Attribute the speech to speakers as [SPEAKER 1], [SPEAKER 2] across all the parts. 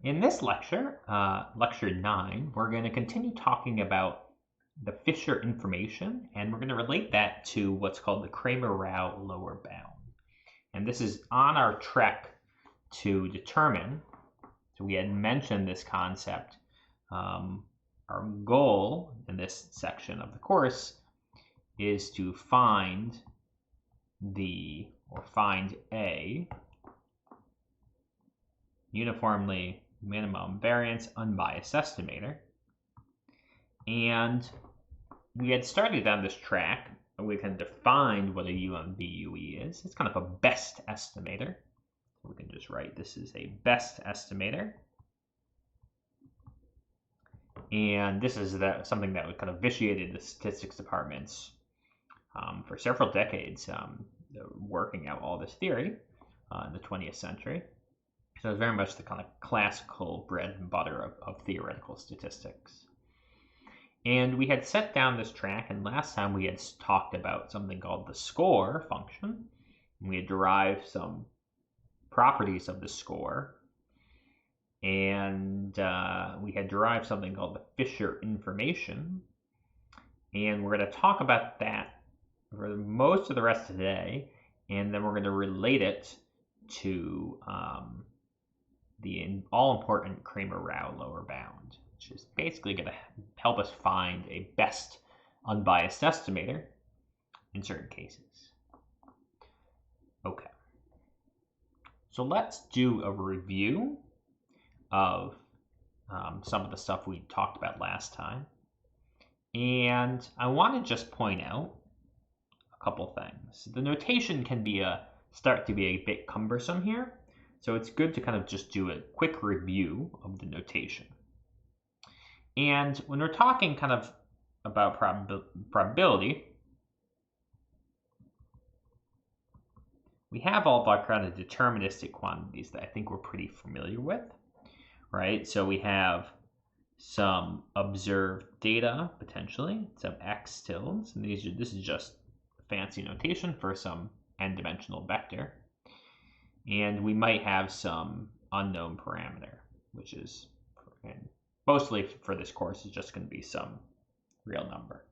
[SPEAKER 1] In this lecture, lecture 9, we're going to continue talking about the Fisher information, and we're going to relate that to what's called the Cramer-Rao lower bound. And this is on our trek to determine, so we had mentioned this concept. Our goal in this section of the course is to find a uniformly minimum variance unbiased estimator. And we had started on this track, and we can define what a UMVUE is. It's kind of a best estimator. So we can just write this is a best estimator. And this is something that kind of vitiated the statistics departments for several decades, working out all this theory in the 20th century. So it's very much the kind of classical bread and butter of theoretical statistics. And we had set down this track, and last time we had talked about something called the score function. We had derived some properties of the score, and we had derived something called the Fisher information. And we're going to talk about that for most of the rest of the day, and then we're going to relate it to the all-important Cramer-Rao lower bound, which is basically going to help us find a best unbiased estimator in certain cases. Okay, so let's do a review of some of the stuff we talked about last time. And I want to just point out a couple things. The notation can start to be a bit cumbersome here. So it's good to kind of just do a quick review of the notation. And when we're talking kind of about probability, we have all of our kind of deterministic quantities that I think we're pretty familiar with, right? So we have some observed data, potentially, some x tildes, and this is just fancy notation for some n-dimensional vector. And we might have some unknown parameter, which is, mostly for this course, is just going to be some real number.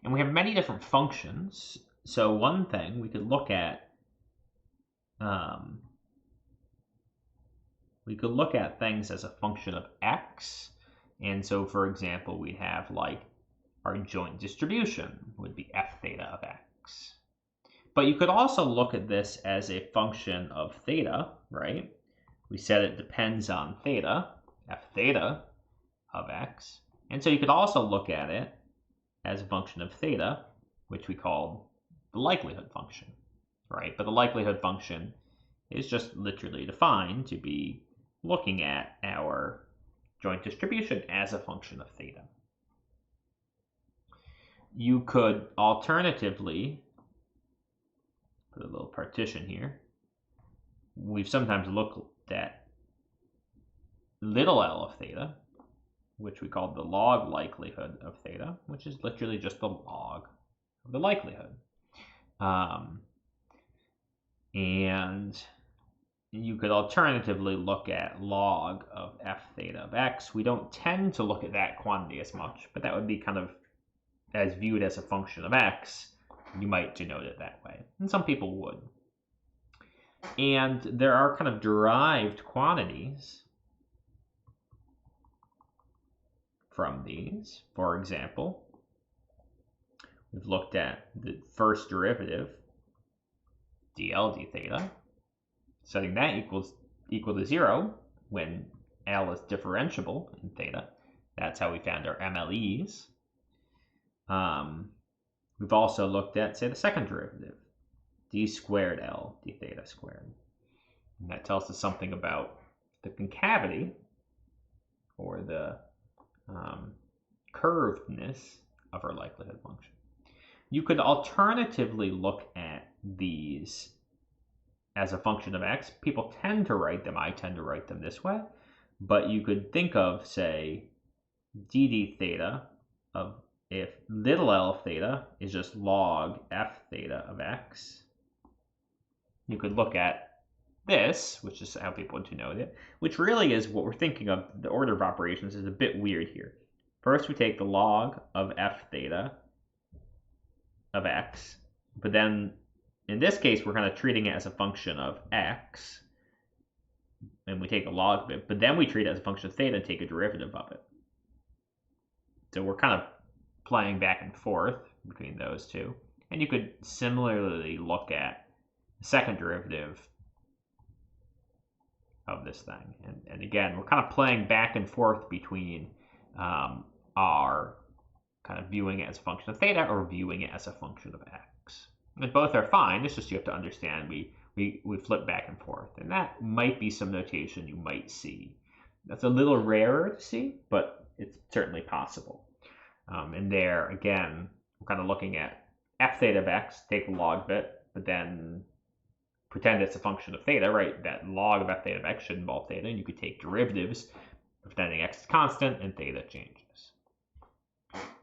[SPEAKER 1] And we have many different functions. So one thing we could look at, things as a function of x. And so, for example, we'd have like our joint distribution would be f theta of x. But you could also look at this as a function of theta, right? We said it depends on theta, f theta of x. And so you could also look at it as a function of theta, which we called the likelihood function, right? But the likelihood function is just literally defined to be looking at our joint distribution as a function of theta. You could alternatively put a little partition here. We've sometimes looked at little l of theta, which we call the log likelihood of theta, which is literally just the log of the likelihood. And you could alternatively look at log of f theta of x. We don't tend to look at that quantity as much, but that would be kind of as viewed as a function of x. You might denote it that way, and some people would. And there are kind of derived quantities from these. For example, we've looked at the first derivative, dl d theta, setting that equal to 0 when L is differentiable in theta. That's how we found our MLEs. We've also looked at, say, the second derivative, d squared L d theta squared. And that tells us something about the concavity, or the curvedness of our likelihood function. You could alternatively look at these as a function of x. People tend to write them, I tend to write them this way, but you could think of, say, d theta of, if little l of theta is just log f theta of x, you could look at this, which is how people denote it, which really is what we're thinking of. The order of operations is a bit weird here. First, we take the log of f theta of x, but then in this case, we're kind of treating it as a function of x, and we take a log of it, but then we treat it as a function of theta and take a derivative of it. So we're kind of playing back and forth between those two. And you could similarly look at the second derivative of this thing. And again, we're kind of playing back and forth between our kind of viewing it as a function of theta or viewing it as a function of x. And both are fine. It's just you have to understand we flip back and forth. And that might be some notation you might see. That's a little rarer to see, but it's certainly possible. And there, again, we're kind of looking at f theta of x, take the log of it, but then pretend it's a function of theta, right? That log of f theta of x should involve theta, and you could take derivatives pretending x is constant and theta changes.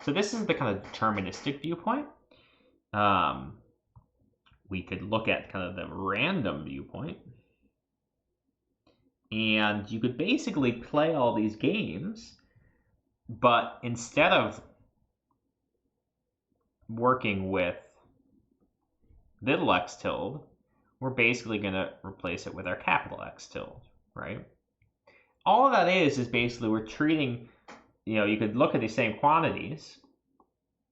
[SPEAKER 1] So this is the kind of deterministic viewpoint. We could look at kind of the random viewpoint. And you could basically play all these games, but instead of working with little x tilde, we're basically going to replace it with our capital X tilde, right? All of that is basically we're treating, you could look at these same quantities,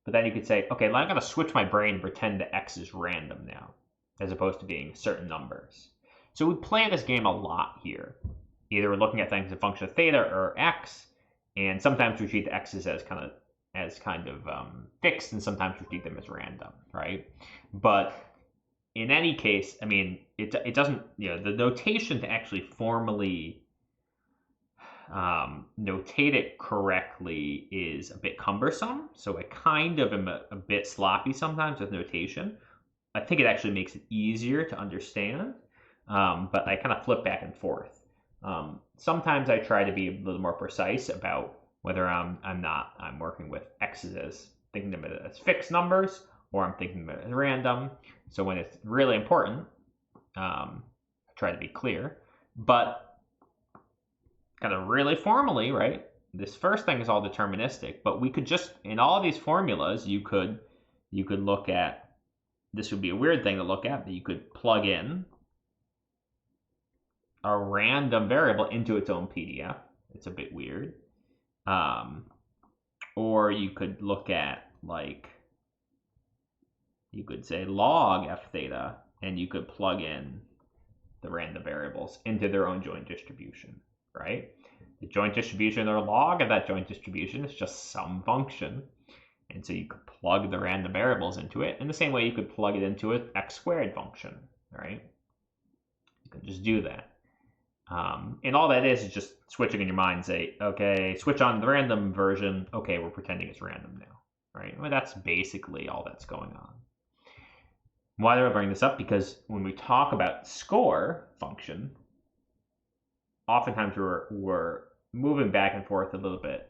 [SPEAKER 1] but then you could say, okay, I'm going to switch my brain and pretend that x is random now, as opposed to being certain numbers. So we play this game a lot here. Either we're looking at things as a function of theta or x, and sometimes we treat the x's as kind of fixed, and sometimes we treat them as random, right? But in any case, I mean, it doesn't, the notation to actually formally notate it correctly is a bit cumbersome. So I kind of am a bit sloppy sometimes with notation. I think it actually makes it easier to understand, but I kind of flip back and forth. Sometimes I try to be a little more precise about whether I'm working with x's as thinking of it as fixed numbers, or I'm thinking of it as random. So when it's really important, I try to be clear. But kind of really formally, right, this first thing is all deterministic, but we could just, in all of these formulas, you could look at, this would be a weird thing to look at, but you could plug in a random variable into its own PDF. It's a bit weird. Or you could look at, like, you could say log f theta, and you could plug in the random variables into their own joint distribution, right? The joint distribution or log of that joint distribution is just some function. And so you could plug the random variables into it in the same way you could plug it into an x squared function, right? You can just do that. And all that is just switching in your mind, say, okay, switch on the random version. Okay, we're pretending it's random now, right? Well, that's basically all that's going on. Why do I bring this up? Because when we talk about score function, oftentimes we're moving back and forth a little bit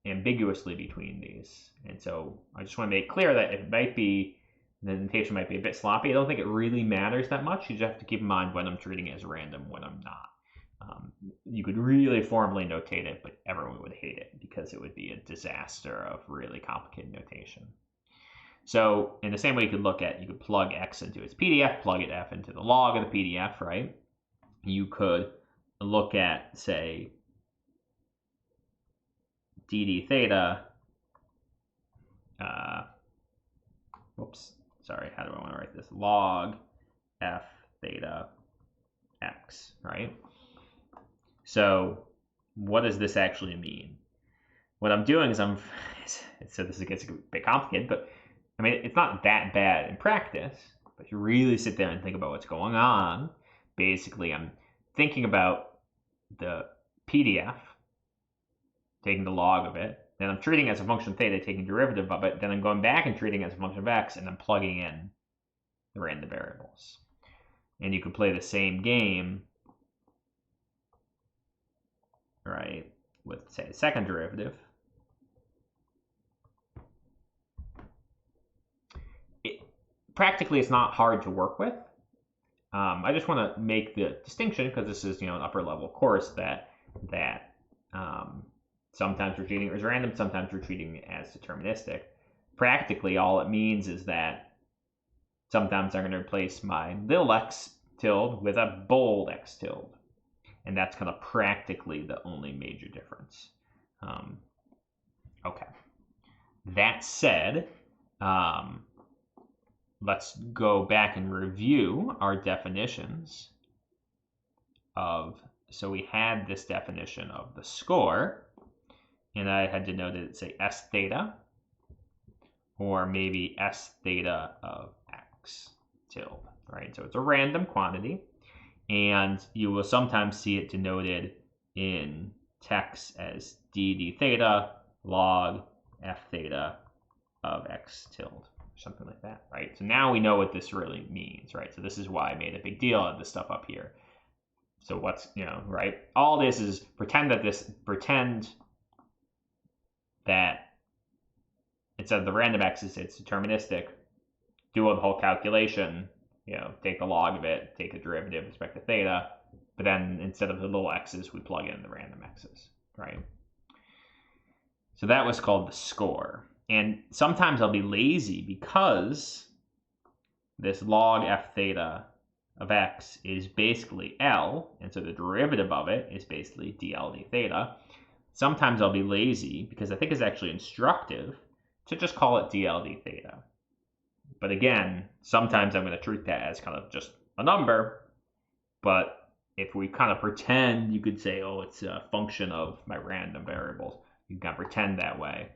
[SPEAKER 1] ambiguously between these. And so I just want to make clear that it might be, the notation might be a bit sloppy. I don't think it really matters that much. You just have to keep in mind when I'm treating it as random, when I'm not. You could really formally notate it, but everyone would hate it because it would be a disaster of really complicated notation. So in the same way you could plug x into its PDF, plug it f into the log of the PDF, right? You could look at, say, dd theta, how do I want to write this? Log f theta x, right? So what does this actually mean? What I'm doing is so this gets a bit complicated, but I mean, it's not that bad in practice, but you really sit there and think about what's going on. Basically, I'm thinking about the PDF, taking the log of it, then I'm treating it as a function of theta, taking derivative of it, then I'm going back and treating it as a function of x, and I'm plugging in the random variables. And you could play the same game, right, with, say, a second derivative. Practically, it's not hard to work with. I just want to make the distinction, because this is, an upper level course, that sometimes we're treating it as random, sometimes we're treating it as deterministic. Practically, all it means is that sometimes I'm going to replace my little x tilde with a bold x tilde. And that's kind of practically the only major difference. Okay. That said, let's go back and review our definitions so we had this definition of the score, and I had denoted it, say, s theta, or maybe s theta of x tilde, right? So it's a random quantity, and you will sometimes see it denoted in text as d theta log f theta of x tilde, something like that, right? So now we know what this really means, right? So this is why I made a big deal of this stuff up here. So what's, right? All this is pretend that instead of the random x's, it's deterministic. Do the whole calculation, take the log of it, take the derivative with respect to theta, but then instead of the little x's, we plug in the random x's, right? So that was called the score. And sometimes I'll be lazy because this log f theta of x is basically L, and so the derivative of it is basically dL d theta. Sometimes I'll be lazy because I think it's actually instructive to just call it dL d theta. But again, sometimes I'm going to treat that as kind of just a number, but if we kind of pretend, you could say, oh, it's a function of my random variables. You can kind of pretend that way.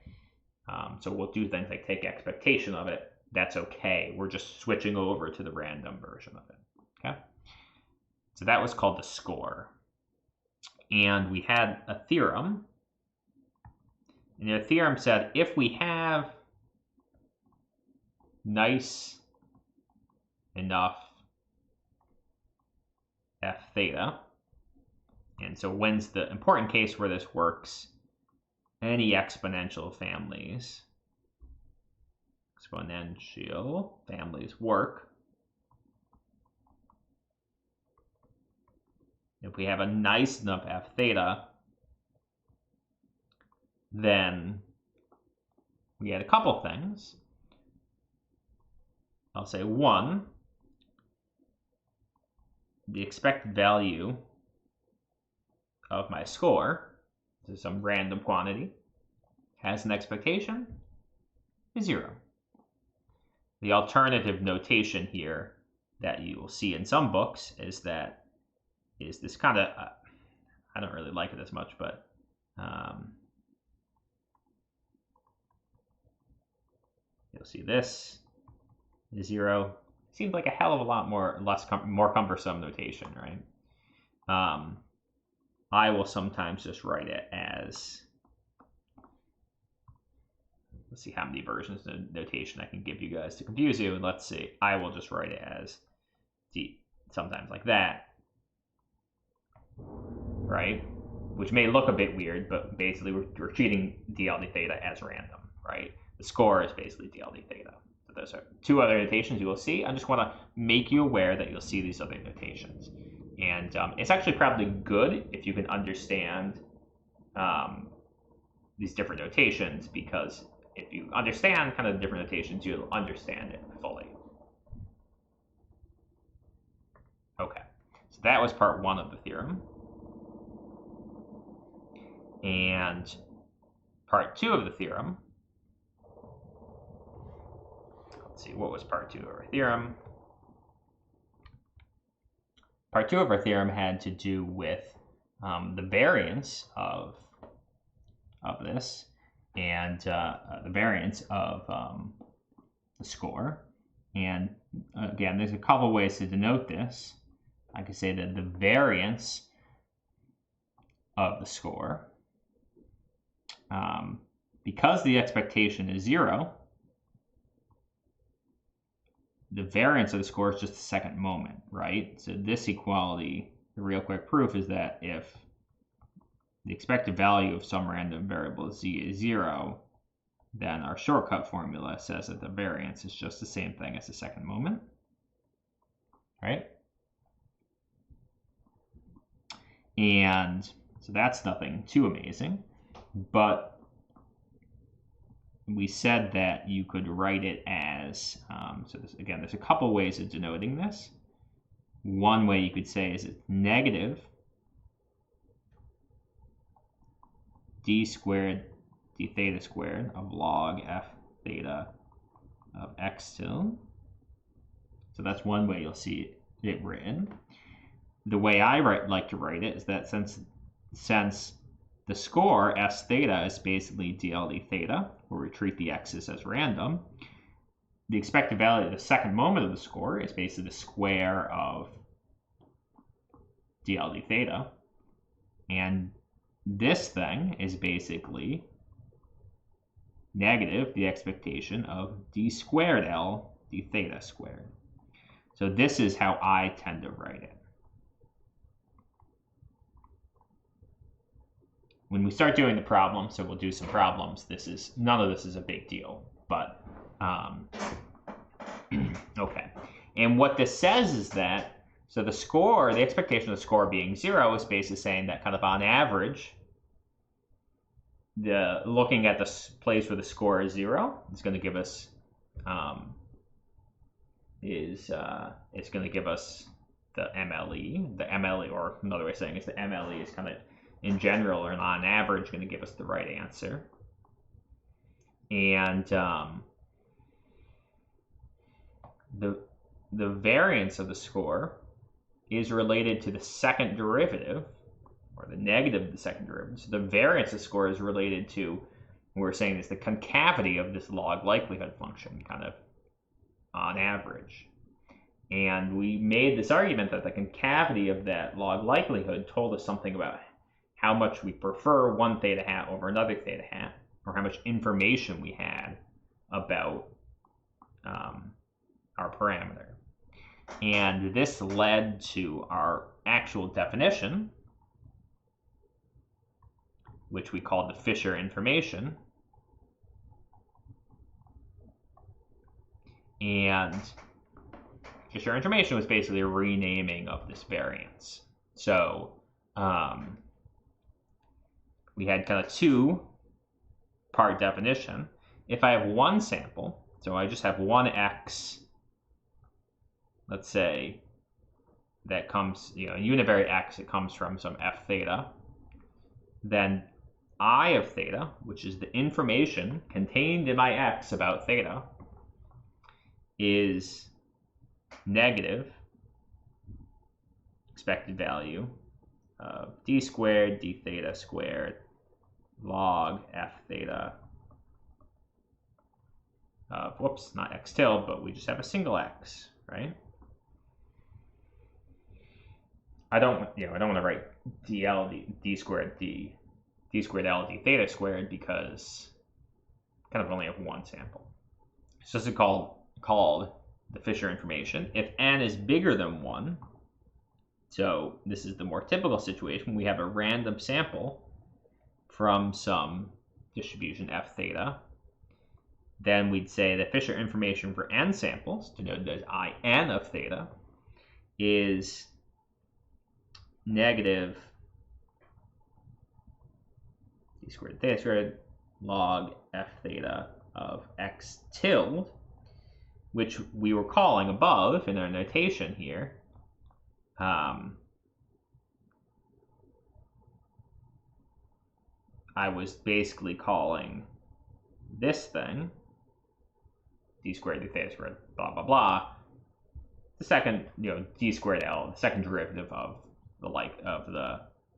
[SPEAKER 1] So we'll do things like take expectation of it. That's okay. We're just switching over to the random version of it. Okay. So that was called the score. And we had a theorem. And the theorem said if we have nice enough f theta, and so when's the important case where this works? Any exponential families work if we have a nice enough f theta. Then we had a couple things. I'll say one, the expected value of my score, this is some random quantity, has an expectation is 0. The alternative notation here that you will see in some books is this kind of, I don't really like it as much, but you'll see this is 0. Seems like a hell of a lot more cumbersome notation, right? I will sometimes just write it as, let's see how many versions of notation I can give you guys to confuse you. And let's see, I will just write it as d, sometimes like that, right? Which may look a bit weird, but basically we're treating dL d theta as random, right? The score is basically dL d theta. So those are two other notations you will see. I just want to make you aware that you'll see these other notations. And it's actually probably good if you can understand these different notations, because if you understand kind of the different notations, you'll understand it fully. Okay, so that was part 1 of the theorem. And part 2 of the theorem, let's see, what was part 2 of our theorem? Part 2 of our theorem had to do with the variance of this, and the variance of the score. And again, there's a couple ways to denote this. I could say that the variance of the score, because the expectation is 0, the variance of the score is just the second moment, right? So this equality, the real quick proof is that if the expected value of some random variable z is 0, then our shortcut formula says that the variance is just the same thing as the second moment, right? And so that's nothing too amazing. But we said that you could write it as, so this, again, there's a couple ways of denoting this. One way you could say is it's negative d squared d theta squared of log f theta of x tilde. So that's one way you'll see it written. The way I like to write it is that since the score s theta is basically dl d theta, where we treat the x's as random, the expected value of the second moment of the score is basically the square of dl d theta, and this thing is basically negative the expectation of d squared l d theta squared. So this is how I tend to write it. When we start doing the problem, so we'll do some problems, none of this is a big deal, but okay. And what this says is that, so the score, the expectation of the score being 0 is basically saying that kind of on average, looking at the place where the score is 0 is going to give us it's going to give us the MLE. The MLE, or another way of saying it is the MLE is kind of in general or on average going to give us the right answer. And the variance of the score is related to the second derivative, or the negative of the second derivative. So the variance of the score is related to, we're saying is the concavity of this log likelihood function, kind of on average. And we made this argument that the concavity of that log likelihood told us something about how much we prefer one theta hat over another theta hat, or how much information we had about our parameter. And this led to our actual definition, which we called the Fisher information. And Fisher information was basically a renaming of this variance. So we had kind of two-part definition. If I have one sample, so I just have one x, let's say, that comes, a univariate x, it comes from some f theta, then I of theta, which is the information contained in my x about theta, is negative expected value of d squared d theta squared log f theta of, whoops, not x tilde, but we just have a single x, right? I don't want to write d squared l d theta squared because I kind of only have one sample. So this is called the Fisher information. If n is bigger than 1, so this is the more typical situation, we have a random sample from some distribution f theta, then we'd say the Fisher information for n samples, denoted as in of theta, is negative d squared theta squared log f theta of x tilde, which we were calling above in our notation here I was basically calling this thing d squared d theta squared blah blah blah, the second d squared l, the second derivative of the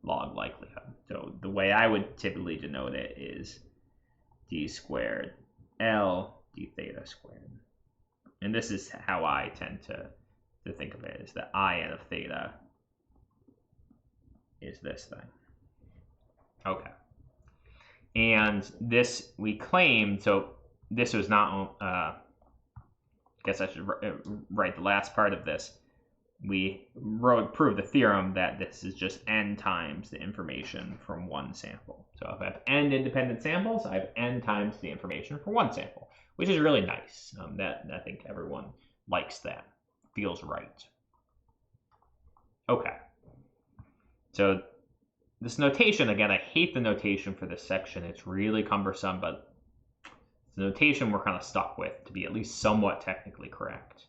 [SPEAKER 1] log likelihood. So the way I would typically denote it is d squared l d theta squared. And this is how I tend to think of it, is that in of theta is this thing. Okay. And this we claimed, so this was not, I guess I should write the last part of this. We proved the theorem that this is just n times the information from one sample. So if I have n independent samples, I have n times the information for one sample, which is really nice. That I think everyone likes that. Feels right. Okay. So this notation, again, I hate the notation for this section. It's really cumbersome, but the notation we're kind of stuck with to be at least somewhat technically correct.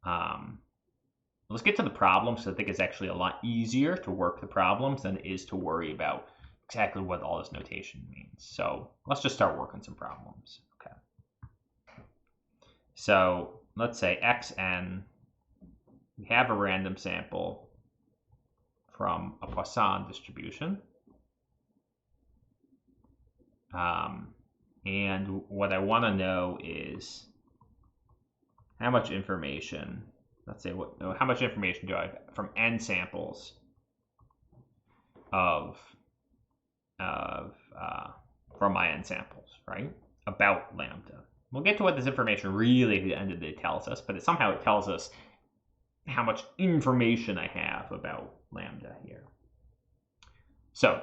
[SPEAKER 1] Let's get to the problems. So I think it's actually a lot easier to work the problems than it is to worry about exactly what all this notation means. So let's just start working some problems. Okay. So let's say xn, we have a random sample from a Poisson distribution. And what I want to know is how much information, let's say, how much information do I have from n samples from my n samples, right? About lambda. We'll get to what this information really at the end of the day tells us, but somehow it tells us how much information I have about lambda here. So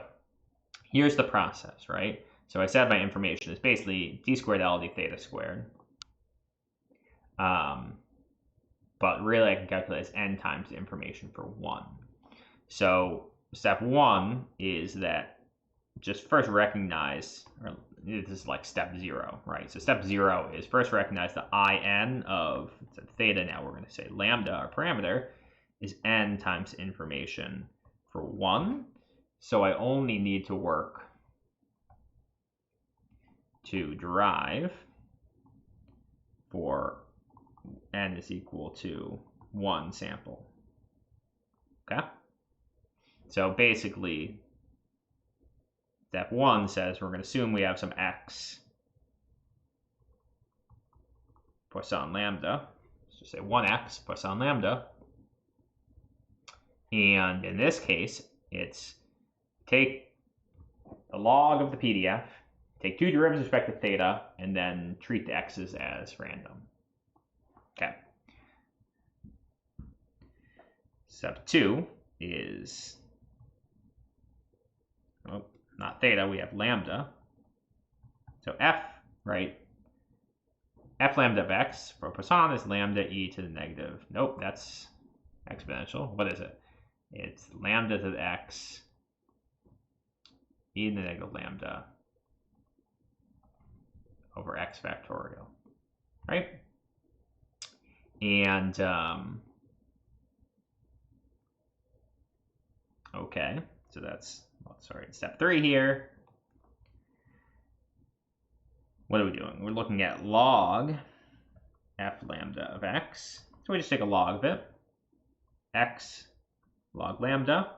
[SPEAKER 1] here's the process, right? So I said my information is basically d squared L d theta squared. But really I can calculate as n times the information for 1. So step 1 is that just first recognize, or this is like step 0, right? So step 0 is first recognize the in of theta, now we're going to say lambda, our parameter, is n times information for 1. So I only need to work to derive for n is equal to 1 sample. Okay? So basically, step 1 says we're going to assume we have some x Poisson lambda. Let's just say 1x Poisson lambda. And in this case, it's take the log of the PDF, take 2 derivatives with respect to theta, and then treat the x's as random. Okay. Step 2 is, oh, not theta, we have lambda. So f, right? F lambda of x for Poisson is lambda e to the negative. Nope, that's exponential. What is it? It's lambda to the x e to the negative lambda over x factorial, right? And okay, so that's, sorry, step 3 here. What are we doing? We're looking at log f lambda of x. So we just take a log of it. X log lambda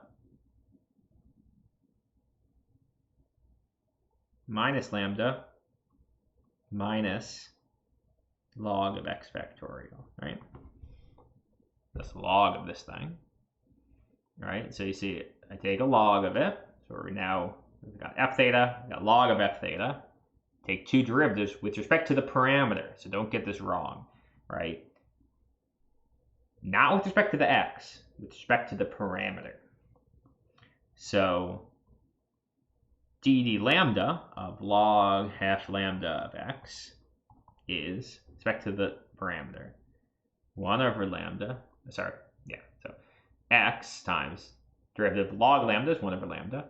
[SPEAKER 1] minus lambda minus log of x factorial, right? This log of this thing, right? So you see, I take a log of it. So we've got f theta, we've got log of f theta. Take 2 derivatives with respect to the parameter. So don't get this wrong, right? Not with respect to the x, with respect to the parameter. So dd lambda of log half lambda of x is with respect to the parameter 1 over lambda, so x times derivative of log lambda is 1 over lambda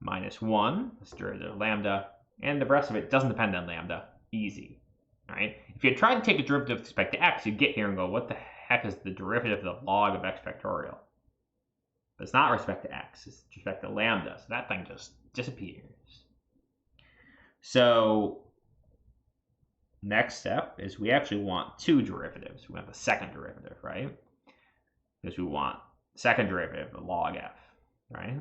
[SPEAKER 1] minus 1, that's derivative of lambda, and the rest of it doesn't depend on lambda. Easy, right? If you had tried to take a derivative with respect to x, you'd get here and go, what the heck is the derivative of the log of x factorial? But it's not with respect to x, it's with respect to lambda, so that thing just disappears. So next step is we actually want 2 derivatives. We want the second derivative, right? Because we want second derivative of log f, right?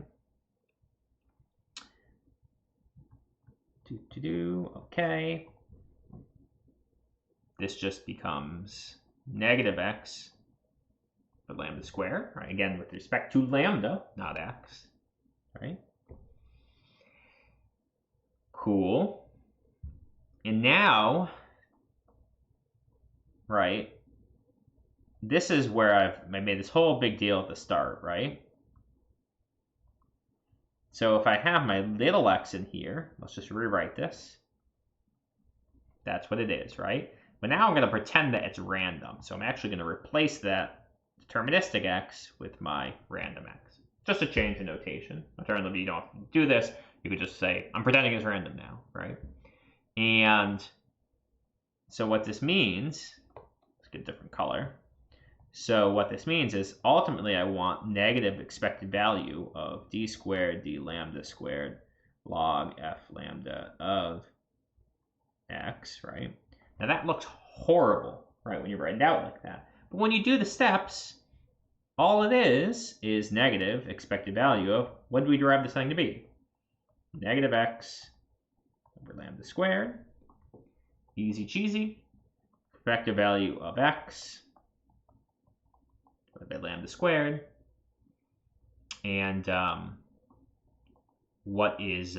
[SPEAKER 1] Okay. This just becomes negative x for lambda squared, right? Again, with respect to lambda, not x, right? Cool. And now, right, this is where I made this whole big deal at the start, right? So if I have my little x in here, let's just rewrite this. That's what it is, right? But now I'm going to pretend that it's random. So I'm actually going to replace that deterministic x with my random x. Just a change in notation. Alternatively, you don't have to do this. You could just say, I'm pretending it's random now, right? And so what this means, let's get a different color. So what this means is ultimately I want negative expected value of d squared d lambda squared log f lambda of x, right? Now that looks horrible, right, when you write it out like that. But when you do the steps, all it is negative expected value of, what do we derive this thing to be? Negative x over lambda squared. Easy cheesy. Effective value of x by lambda squared. And what is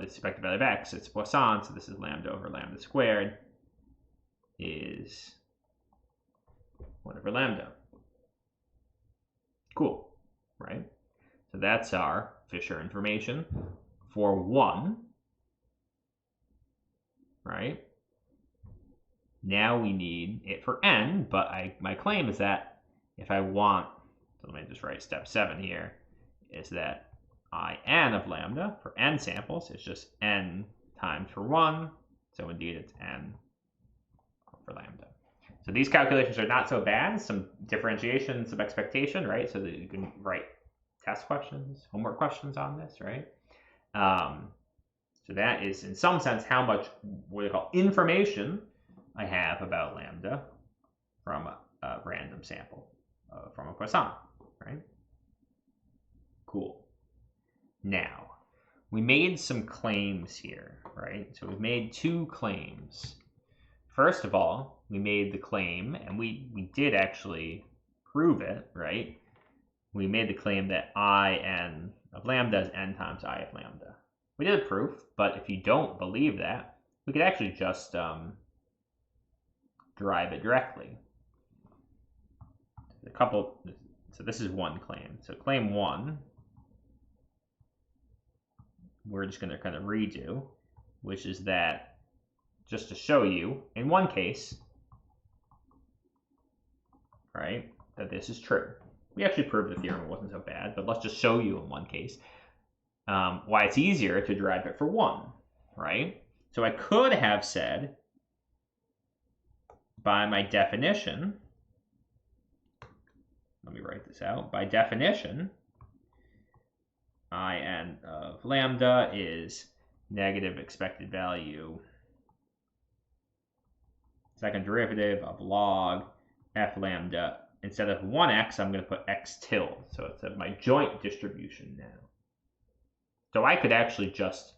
[SPEAKER 1] expected value of x? It's Poisson, so this is lambda over lambda squared is 1 over lambda. Cool, right? So that's our Fisher information for 1, right? Now we need it for n, but my claim is that if I want, so let me just write step 7 here, is that in of lambda for n samples is just n times for 1, so indeed it's n for lambda. So these calculations are not so bad, some differentiation, some expectation, right? So that you can write test questions, homework questions on this, right? So that is, in some sense, how much, what they call information I have about lambda from a random sample from a Poisson, right? Cool. Now, we made some claims here, right? So we've made 2 claims. First of all, we made the claim, and we did actually prove it, right? We made the claim that in of lambda is n times I of lambda. We did a proof, but if you don't believe that, we could actually just derive it directly. So this is one claim. So claim 1, we're just going to kind of redo, which is that, just to show you, in one case, right, that this is true. We actually proved the theorem wasn't so bad, but let's just show you in one case why it's easier to derive it for 1, right? So I could have said, by my definition, let me write this out, by definition, in of lambda is negative expected value second derivative of log f lambda. Instead of 1x, I'm going to put x tilde. So it's my joint distribution now. So I could actually just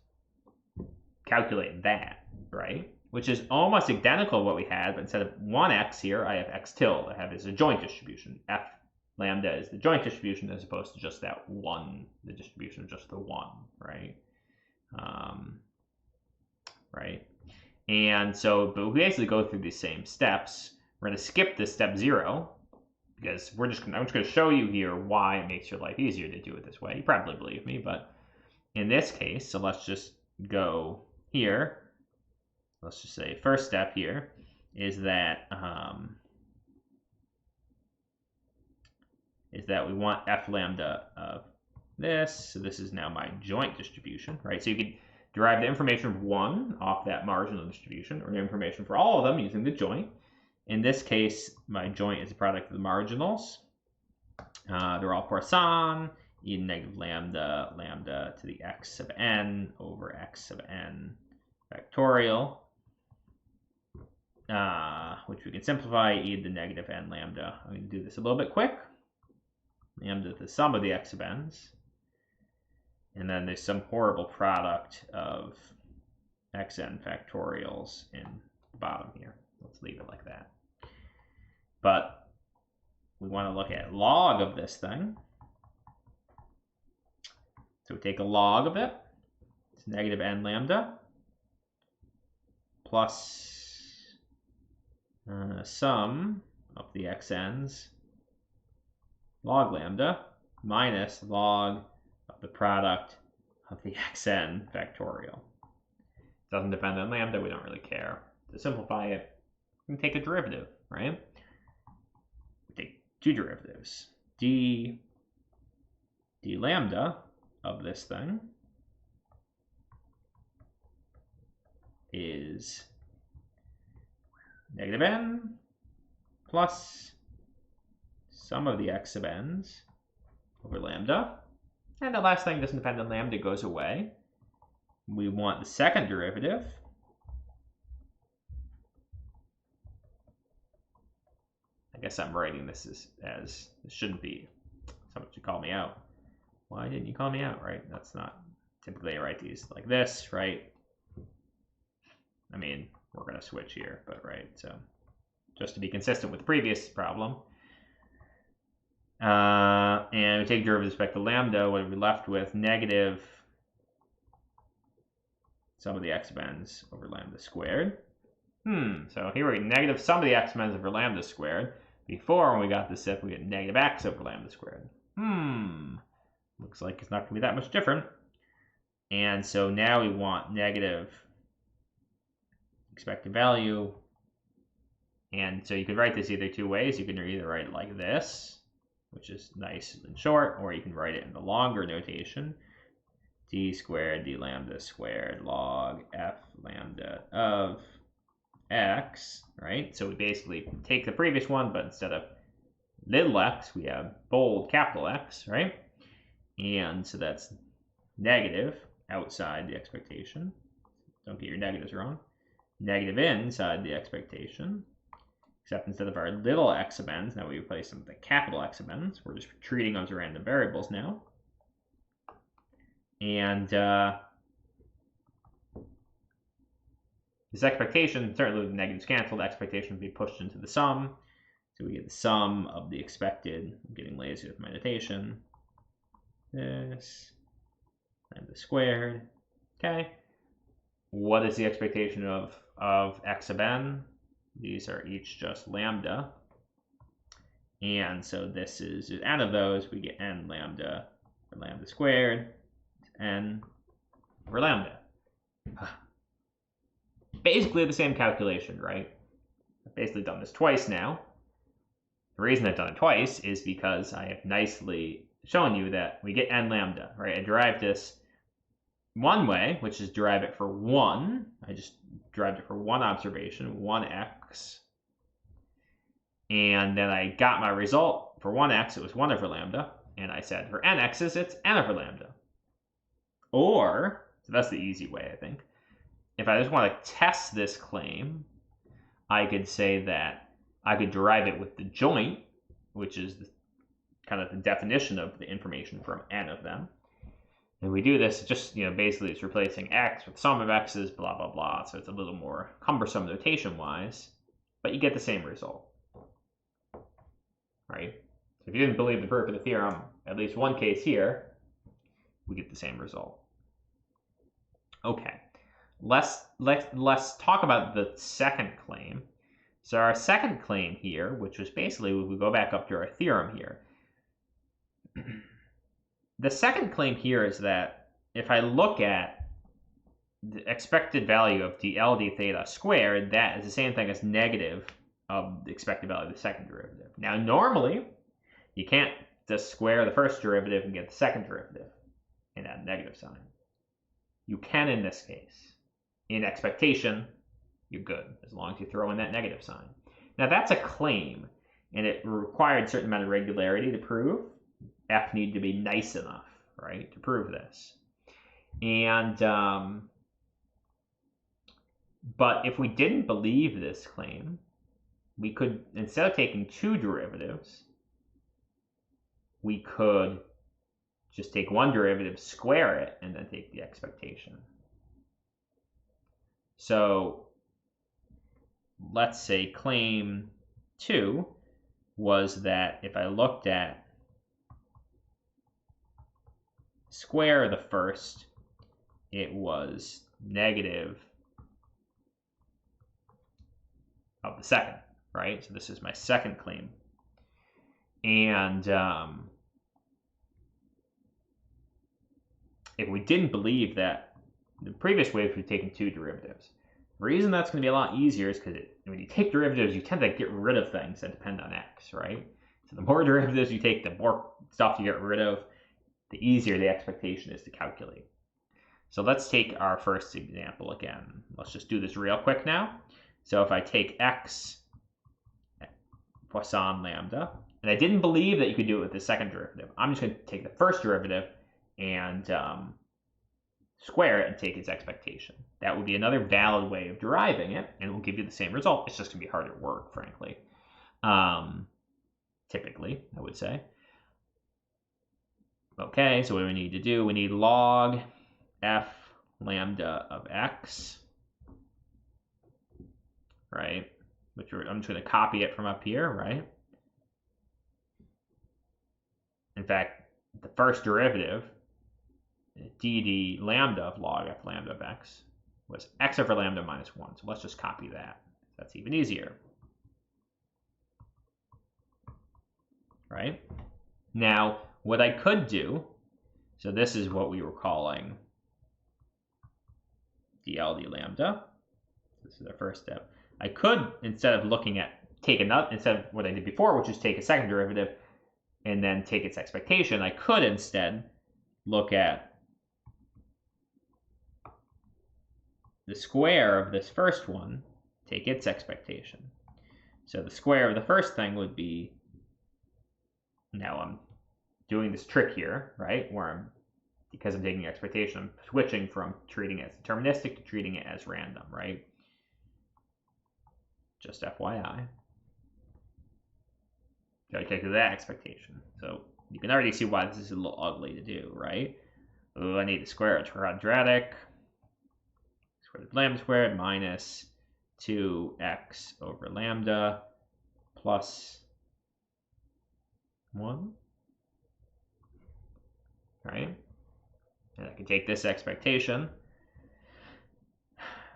[SPEAKER 1] calculate that, right? Which is almost identical to what we had, but instead of 1x here, I have x tilde. I have is a joint distribution. F lambda is the joint distribution as opposed to just that 1, the distribution of just the 1, right? Right? And so, but we basically go through these same steps. We're going to skip this step 0 because I'm just going to show you here why it makes your life easier to do it this way. You probably believe me, but in this case, so let's just go here. Let's just say first step here is that we want f lambda of this. So this is now my joint distribution, right? So you could derive the information for 1 off that marginal distribution, or the information for all of them using the joint. In this case, my joint is a product of the marginals. They're all Poisson, e to the negative lambda, lambda to the x of n over x of n factorial, which we can simplify e to the negative n lambda. I'm going to do this a little bit quick. Lambda to the sum of the x of n's. And then there's some horrible product of xn factorials in the bottom here. Let's leave it like that. But we want to look at log of this thing. So we take a log of it. It's negative n lambda plus sum of the xn's log lambda minus log of the product of the xn factorial. It doesn't depend on lambda, we don't really care. To simplify it, we can take a derivative, right? We take two derivatives. d lambda of this thing is negative n plus sum of the x sub n's over lambda. And the last thing doesn't depend on lambda, goes away. We want the second derivative. I guess I'm writing this as this shouldn't be. Someone should call me out. Why didn't you call me out, right? That's not typically I write these like this, right? I mean, we're going to switch here, but right. So just to be consistent with the previous problem. And we take derivative with respect to lambda, what are we left with? Negative sum of the x sub n's over lambda squared. So here we get negative sum of the x sub n's over lambda squared. Before, when we got this if, we get negative x over lambda squared. Looks like it's not going to be that much different. And so now we want negative expected value. And so you could write this either two ways. You can either write it like this, which is nice and short, or you can write it in the longer notation. D squared d lambda squared log f lambda of x, right? So we basically take the previous one, but instead of little x, we have bold capital X, right? And so that's negative outside the expectation. Don't get your negatives wrong. Negative inside the expectation. Except instead of our little x sub n's, now we replace them with the capital X sub n's. We're just treating them as random variables now. And this expectation, certainly with the negatives canceled, the expectation would be pushed into the sum. So we get the sum of the expected. I'm getting lazy with my notation. This lambda squared. Okay. What is the expectation of x sub n? These are each just lambda. And so this is n of those, we get n lambda for lambda squared, n for lambda. Basically the same calculation, right? I've basically done this twice now. The reason I've done it twice is because I have nicely shown you that we get n lambda, right? I derived this one way, which is derive it for 1. I just derived it for one observation, 1x. And then I got my result for 1x, it was 1 over lambda. And I said for n x's, it's n over lambda. Or, so that's the easy way, I think. If I just want to test this claim, I could say that I could derive it with the joint, which is kind of the definition of the information from n of them. And we do this just, basically it's replacing x with sum of x's, blah, blah, blah. So it's a little more cumbersome notation-wise, but you get the same result, right? So if you didn't believe the proof of the theorem, at least one case here, we get the same result. Okay, let's talk about the second claim. So our second claim here, which was basically, we go back up to our theorem here. The second claim here is that if I look at the expected value of dl d theta squared, that is the same thing as negative of the expected value of the second derivative. Now, normally, you can't just square the first derivative and get the second derivative and add a negative sign. You can in this case. In expectation, you're good, as long as you throw in that negative sign. Now, that's a claim, and it required a certain amount of regularity to prove. F needed to be nice enough, right, to prove this. And, but if we didn't believe this claim, we could, instead of taking two derivatives, we could just take one derivative, square it, and then take the expectation. So let's say claim 2 was that if I looked at square the first, it was negative of the second, right? So this is my second claim. And if we didn't believe that, the previous way we've taken two derivatives. The reason that's going to be a lot easier is because when you take derivatives, you tend to get rid of things that depend on x, right? So the more derivatives you take, the more stuff you get rid of, the easier the expectation is to calculate. So let's take our first example again. Let's just do this real quick now. So if I take x Poisson lambda, and I didn't believe that you could do it with the second derivative. I'm just going to take the first derivative and square it and take its expectation. That would be another valid way of deriving it, and it will give you the same result. It's just going to be harder work, frankly. Typically, I would say. Okay, so what do we need to do? We need log f lambda of x, right? Which I'm just going to copy it from up here, right? In fact, the first derivative, dd lambda of log f lambda of x, was x over lambda minus 1. So let's just copy that. That's even easier. Right? Now, what I could do, so this is what we were calling dl d lambda. This is our first step. I could, instead of looking at, instead of what I did before, which is take a second derivative and then take its expectation, I could instead look at the square of this first one, take its expectation. So the square of the first thing would be, now I'm doing this trick here, right, where because I'm taking expectation, I'm switching from treating it as deterministic to treating it as random, right? Just FYI. So I take that expectation. So you can already see why this is a little ugly to do, right? I need to square a quadratic. Square root of lambda squared minus 2x over lambda plus 1. Right? And I can take this expectation.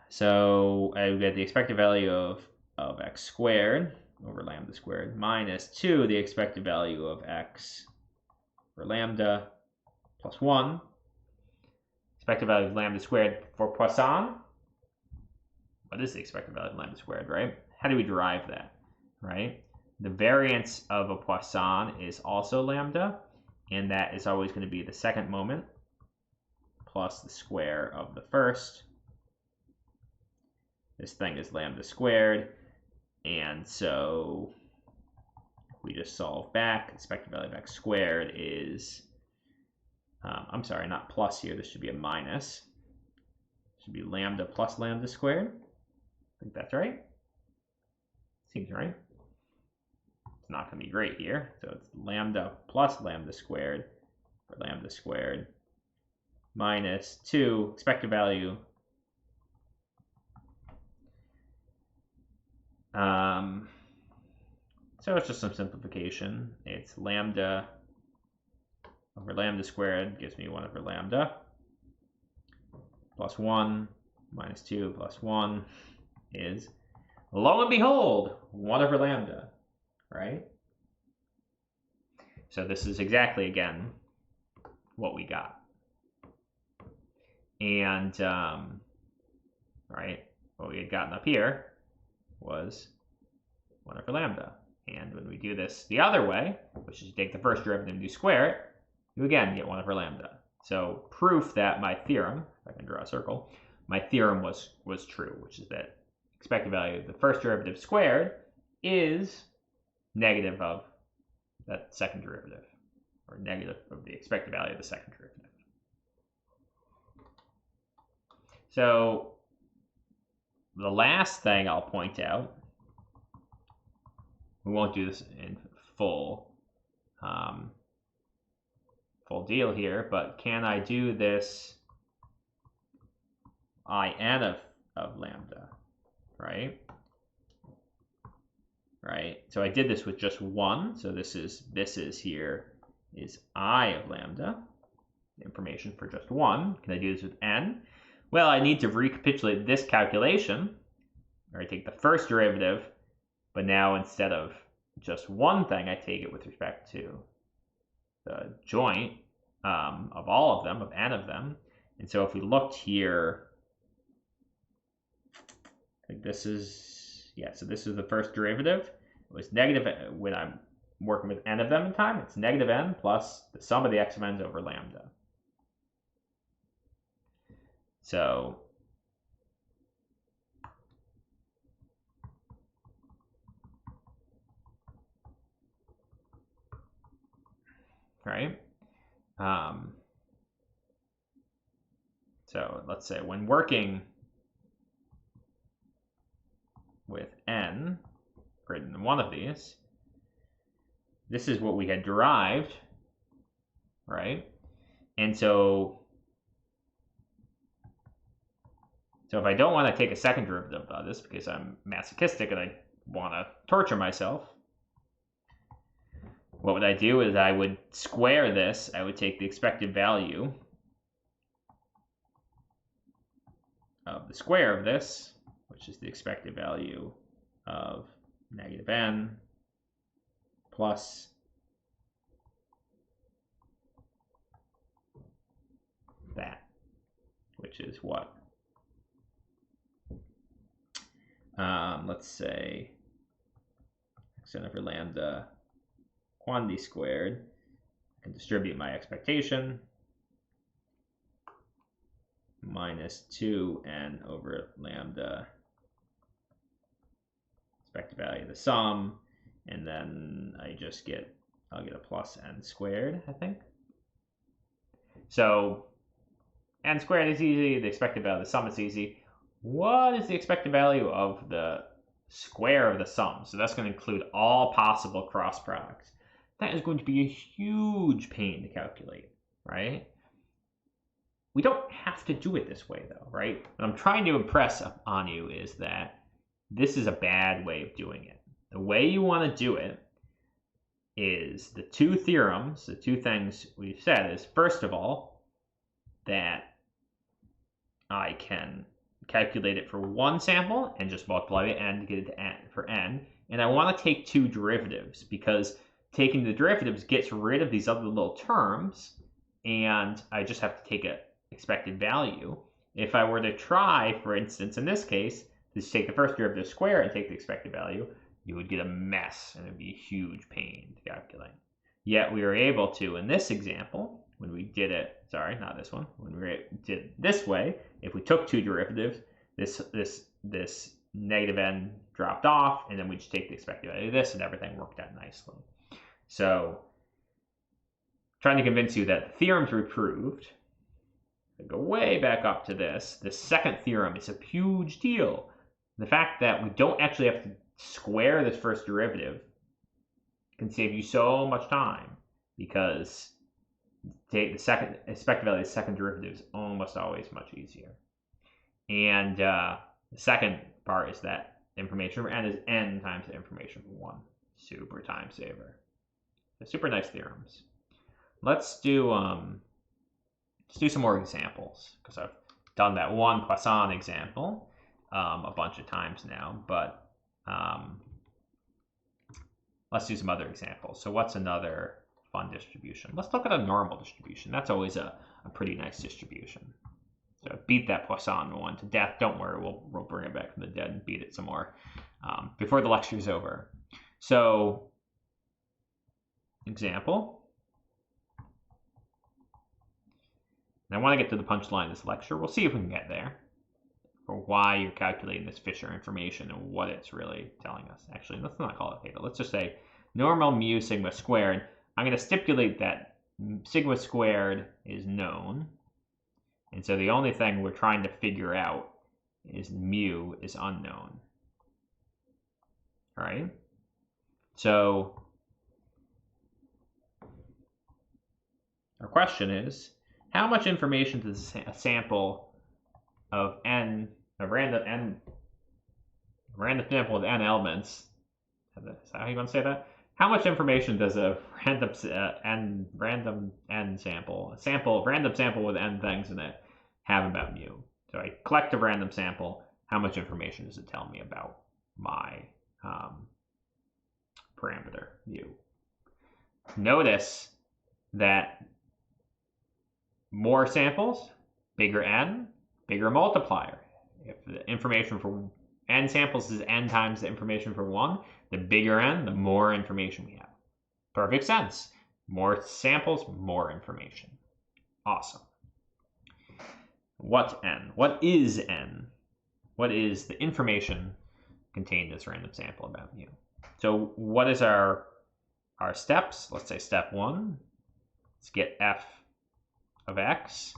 [SPEAKER 1] So I get the expected value of x squared over lambda squared minus 2 the expected value of x for lambda plus 1. Expected value of lambda squared for Poisson. What is the expected value of lambda squared, right? How do we derive that, right? The variance of a Poisson is also lambda, and that is always going to be the second moment plus the square of the first. This thing is lambda squared, and so we just solve back. Expected value of x squared is, I'm sorry, not plus here. This should be a minus. It should be lambda plus lambda squared. I think that's right. Seems right. It's not going to be great here. So it's lambda plus lambda squared for lambda squared minus 2 expected value. So it's just some simplification. It's lambda over lambda squared gives me 1 over lambda plus 1 minus 2 plus 1 is, lo and behold, 1 over lambda, right? So this is exactly, again, what we got. And, right, what we had gotten up here was 1 over lambda. And when we do this the other way, which is you take the first derivative and you square it, you again get 1 over lambda. So proof that my theorem, if I can draw a circle, my theorem was true, which is that expected value of the first derivative squared is negative of that second derivative, or negative of the expected value of the second derivative. So the last thing I'll point out, we won't do this in full deal here, but can I do this in of lambda, right? Right. So I did this with just 1. So this is here is I of lambda, information for just 1. Can I do this with n? Well, I need to recapitulate this calculation, or I take the first derivative, but now instead of just one thing, I take it with respect to the joint of all of them, of n of them. And so if we looked here, I think this is, yeah, so this is the first derivative. It was negative when I'm working with n of them in time, it's negative n plus the sum of the x of n's over lambda. So right? So let's say when working with n greater than one of these, this is what we had derived, right? And so if I don't want to take a second derivative of this because I'm masochistic and I want to torture myself, what would I do is I would square this. I would take the expected value of the square of this, which is the expected value of negative n plus that, which is what? Let's say xn over lambda quantity squared. I can distribute my expectation minus 2n over lambda expected value of the sum, and then I'll get a plus n squared, I think. So n squared is easy, the expected value of the sum is easy. What is the expected value of the square of the sum? So that's going to include all possible cross products. That is going to be a huge pain to calculate, right? We don't have to do it this way though, right? What I'm trying to impress on you is that this is a bad way of doing it. The way you want to do it is the two theorems, the two things we've said is, first of all, that I can calculate it for one sample and just multiply it and get it to n for n. And I want to take two derivatives because taking the derivatives gets rid of these other little terms, and I just have to take an expected value. If I were to try, for instance, in this case, just take the first derivative square and take the expected value, you would get a mess, and it would be a huge pain to calculate. Yet we were able to, in this example, when we did it, sorry, not this one, when we did it this way, if we took two derivatives, this negative n dropped off, and then we just take the expected value of this, and everything worked out nicely. So, trying to convince you that the theorems we proved, I go way back up to this second theorem is a huge deal. The fact that we don't actually have to square this first derivative can save you so much time, because take the second expected value of the second derivative is almost always much easier. And the second part is that information for n is n times the information for 1. Super time saver. So super nice theorems. Let's do some more examples, because I've done that one Poisson example a bunch of times now, but let's do some other examples. So what's another fun distribution? Let's look at a normal distribution. That's always a pretty nice distribution. So beat that Poisson one to death. Don't worry, we'll bring it back from the dead and beat it some more before the lecture is over. So example. And I want to get to the punchline of this lecture. We'll see if we can get there, for why you're calculating this Fisher information and what it's really telling us. Actually, let's not call it theta. Let's just say normal mu sigma squared. I'm going to stipulate that sigma squared is known. And so the only thing we're trying to figure out is mu is unknown. All right? So our question is, how much information does a sample of n, a random sample with n elements, is that how you want to say that? How much information does a random n sample, random sample with n things in it, have about mu? So I collect a random sample. How much information does it tell me about my parameter mu? Notice that more samples, bigger n, bigger multiplier. If the information for n samples is n times the information for 1, the bigger n, the more information we have. Perfect sense. More samples, more information. Awesome. What n? What is n? What is the information contained in this random sample about mu? So what is our steps? Let's say step 1. Let's get f of x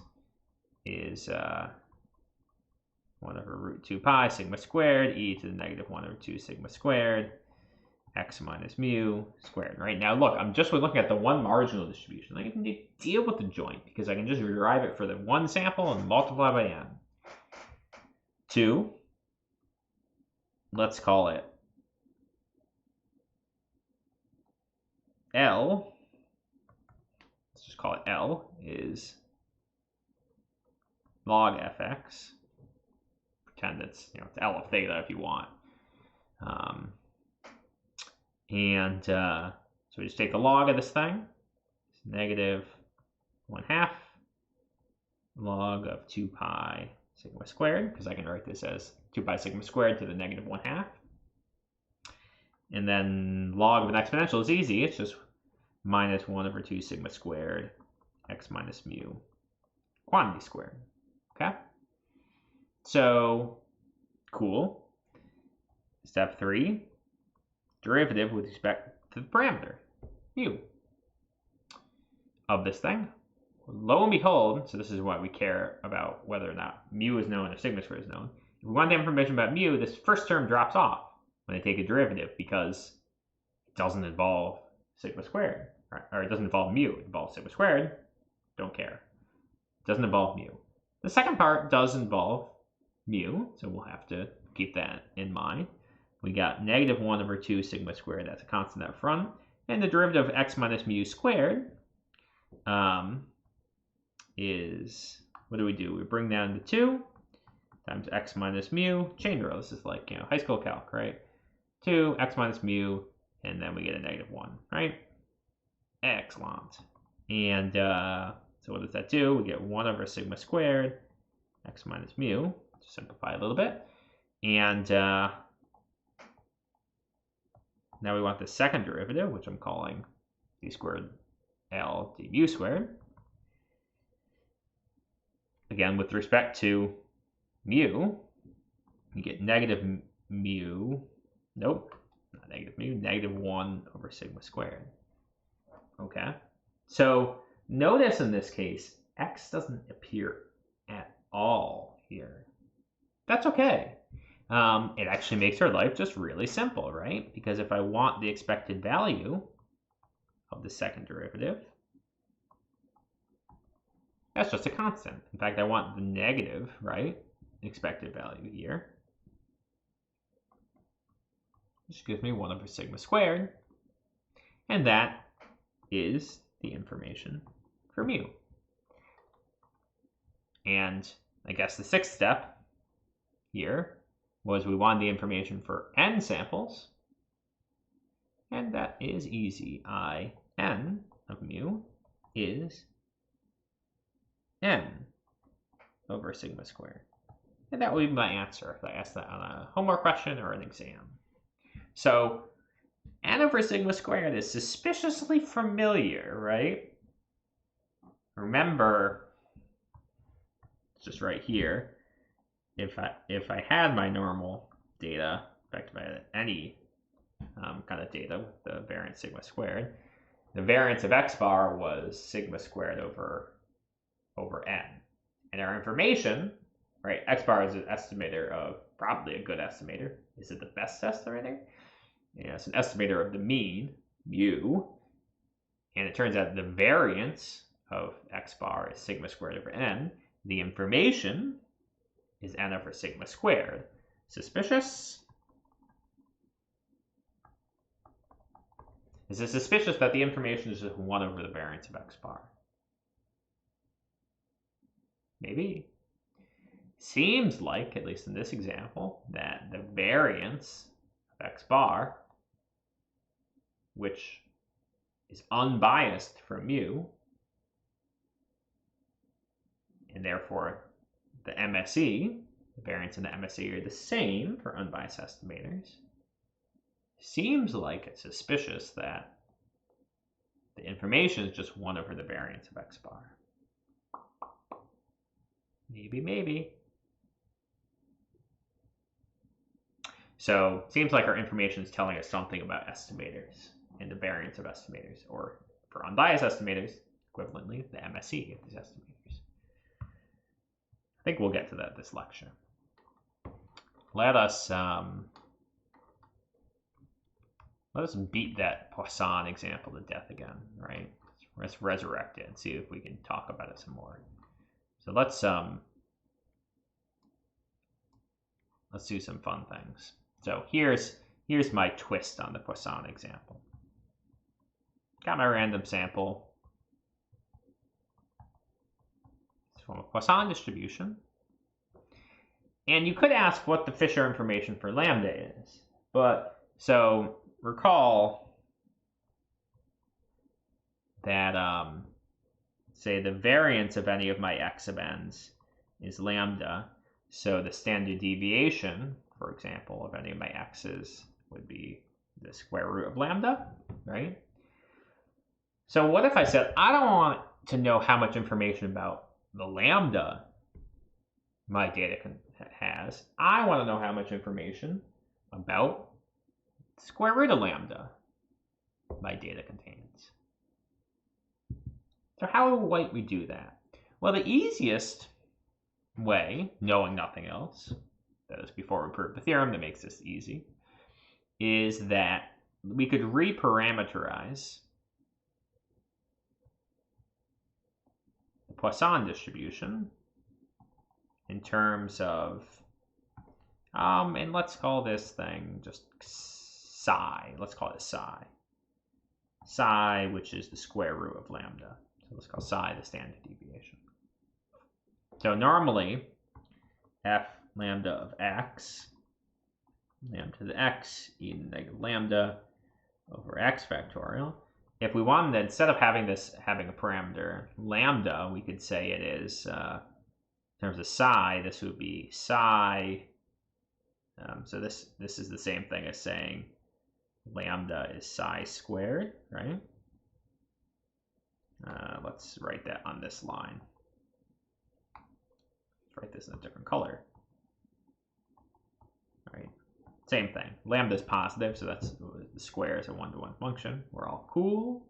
[SPEAKER 1] is 1 over root 2 pi sigma squared e to the negative 1 over 2 sigma squared x minus mu squared. Right now, look, I'm just looking at the one marginal distribution. I can deal with the joint because I can just derive it for the one sample and multiply by n. 2, let's call it L. Let's just call it L is log fx. Pretend it's, it's L of theta if you want. So we just take the log of this thing. It's negative 1/2 log of 2 pi sigma squared, because I can write this as 2 pi sigma squared to the negative 1/2. And then log of an exponential is easy. It's just minus 1 over 2 sigma squared x minus mu quantity squared. Okay? So, cool. Step 3, derivative with respect to the parameter, mu, of this thing. Lo and behold, so this is why we care about whether or not mu is known or sigma squared is known. If we want the information about mu, this first term drops off when I take a derivative because it doesn't involve sigma squared, right? Or it doesn't involve mu, it involves sigma squared, don't care. It doesn't involve mu. The second part does involve mu, so we'll have to keep that in mind. We got negative 1 over 2 sigma squared, that's a constant up front, and the derivative of x minus mu squared is, what do? We bring down the 2 times x minus mu, chain rule. This is like, high school calc, right? 2, x minus mu, and then we get a negative 1, right? Excellent. And so what does that do? We get 1 over sigma squared, x minus mu, to simplify a little bit. And now we want the second derivative, which I'm calling d squared L d mu squared. Again, with respect to mu, you get negative mu, nope, not negative mu, negative 1 over sigma squared. Okay, so notice in this case, x doesn't appear at all here. That's okay. It actually makes our life just really simple, right? Because if I want the expected value of the second derivative, that's just a constant. In fact, I want the negative, right, expected value here. Which gives me 1 over sigma squared. And that is the information for mu. And I guess the sixth step here was we wanted the information for n samples. And that is easy. In of mu is n over sigma squared. And that would be my answer if I asked that on a homework question or an exam. So n over sigma squared is suspiciously familiar, right? Remember, it's just right here. If I had my normal data, in fact, if I had any kind of data with the variance sigma squared, the variance of x bar was sigma squared over n. And our information, right, x bar is an estimator of, probably a good estimator. Is it the best estimator? Yeah, it's an estimator of the mean, mu. And it turns out the variance of x bar is sigma squared over n. The information is n over sigma squared. Suspicious? Is it suspicious that the information is just 1 over the variance of x bar? Maybe. Seems like, at least in this example, that the variance of x bar, which is unbiased from mu, and therefore the MSE, the variance and the MSE are the same for unbiased estimators. Seems like it's suspicious that The information is just 1 over the variance of x bar. Maybe, maybe. So seems like our information is telling us something about estimators and the variance of estimators, or for unbiased estimators, equivalently, the MSE of these estimators. I think we'll get to that this lecture. Let us beat that Poisson example to death again, right? Let's resurrect it and see if we can talk about it some more. So let's do some fun things. So here's my twist on the Poisson example. Got my random sample. It's from a Poisson distribution. And you could ask what the Fisher information for lambda is. But so recall that say the variance of any of my x sub n's is lambda. So the standard deviation, for example, of any of my x's would be the square root of lambda, right? So what if I said, I don't want to know how much information about the lambda my data has. I want to know how much information about the square root of lambda my data contains. So how might we do that? Well, the easiest way, knowing nothing else, that is before we prove the theorem that makes this easy, is that we could reparameterize the Poisson distribution in terms of, and let's call this thing just psi. Let's call it psi. Psi, which is the square root of lambda. So let's call psi the standard deviation. So normally, f lambda of x, lambda to the x, e to the negative lambda over x factorial. If we wanted, instead of having a parameter lambda, we could say it is, in terms of psi, this would be psi. So this is the same thing as saying lambda is psi squared, right? Let's write that on this line. Let's write this in a different color. Right? Same thing. Lambda is positive, so that's the square is a one-to-one function. We're all cool.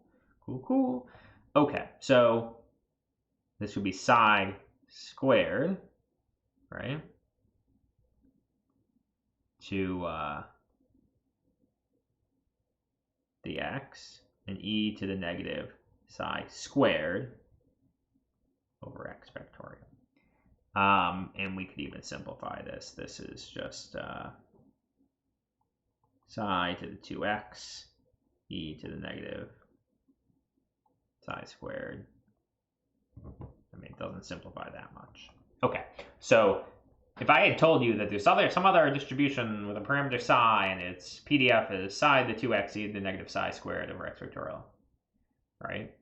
[SPEAKER 1] Cool. Okay, so this would be psi squared, right? To the x, and e to the negative psi squared over x factorial. And we could even simplify this. This is just psi to the 2x, e to the negative psi squared. I mean, it doesn't simplify that much. Okay, so if I had told you that there's some other distribution with a parameter psi, and its PDF is psi to the 2x, e to the negative psi squared over x factorial, right?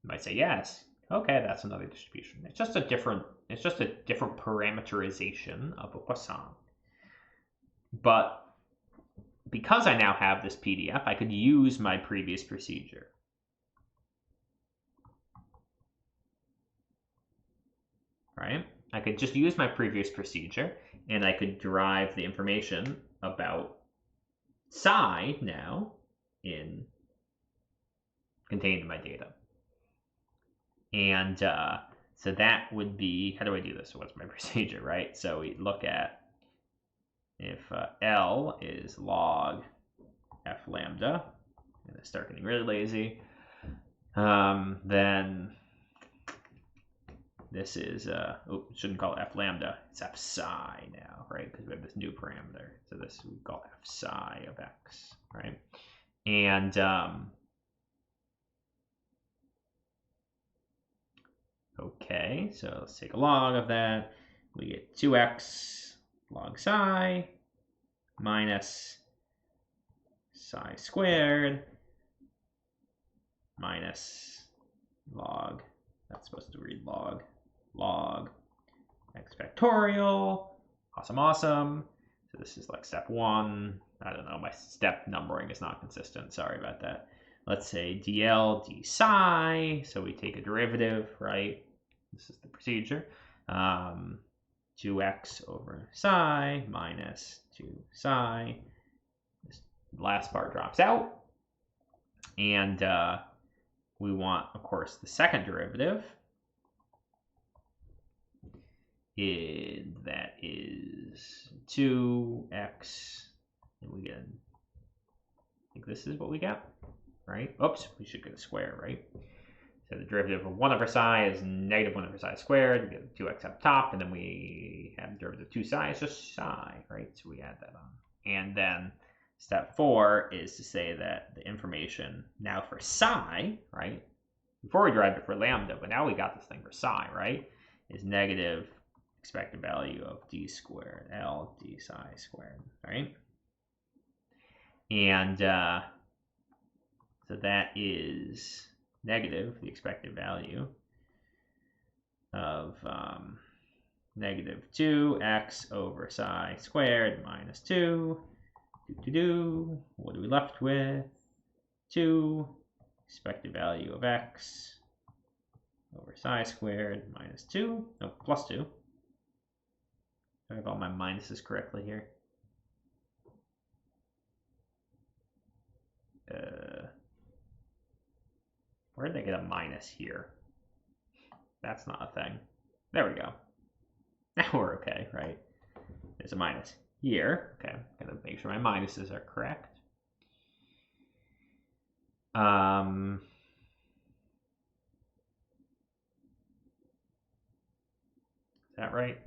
[SPEAKER 1] You might say yes. Okay, that's another distribution. It's just a different parameterization of a Poisson. But because I now have this PDF, I could use my previous procedure. Right? I could just use my previous procedure, and I could derive the information about psi now contained in my data. And so that would be, how do I do this? So what's my procedure, right? So we look at if L is log f lambda, and I start getting really lazy, then this is, shouldn't call it f lambda, it's f psi now, right? Because we have this new parameter. So this we call f psi of x, right? And okay, so let's take a log of that. We get 2x log psi minus psi squared minus log, that's supposed to read log x factorial. Awesome. So this is like step 1. I don't know, my step numbering is not consistent. Sorry about that. let's say dl d psi. So we take a derivative, right? This is the procedure. 2x over psi minus 2 psi. This last part drops out. And we want, of course, the second derivative. That is 2x. And we get, I think this is what we get, right? Oops, we should get a square, right? So the derivative of 1 over psi is negative 1 over psi squared. We get 2x up top, and then we have the derivative of 2 psi. It's just psi, right? So we add that on. And then step 4 is to say that the information now for psi, right? Before we derived it for lambda, but now we got this thing for psi, right? Is negative expected value of d squared, L d psi squared, right? And so that is negative, the expected value of negative 2x over psi squared minus 2. What are we left with? 2 expected value of x over psi squared minus 2. No, plus 2. I have all my minuses correctly here. Where did they get a minus here? That's not a thing. There we go. Now we're okay, right? There's a minus here. Okay, gotta make sure my minuses are correct. Is that right?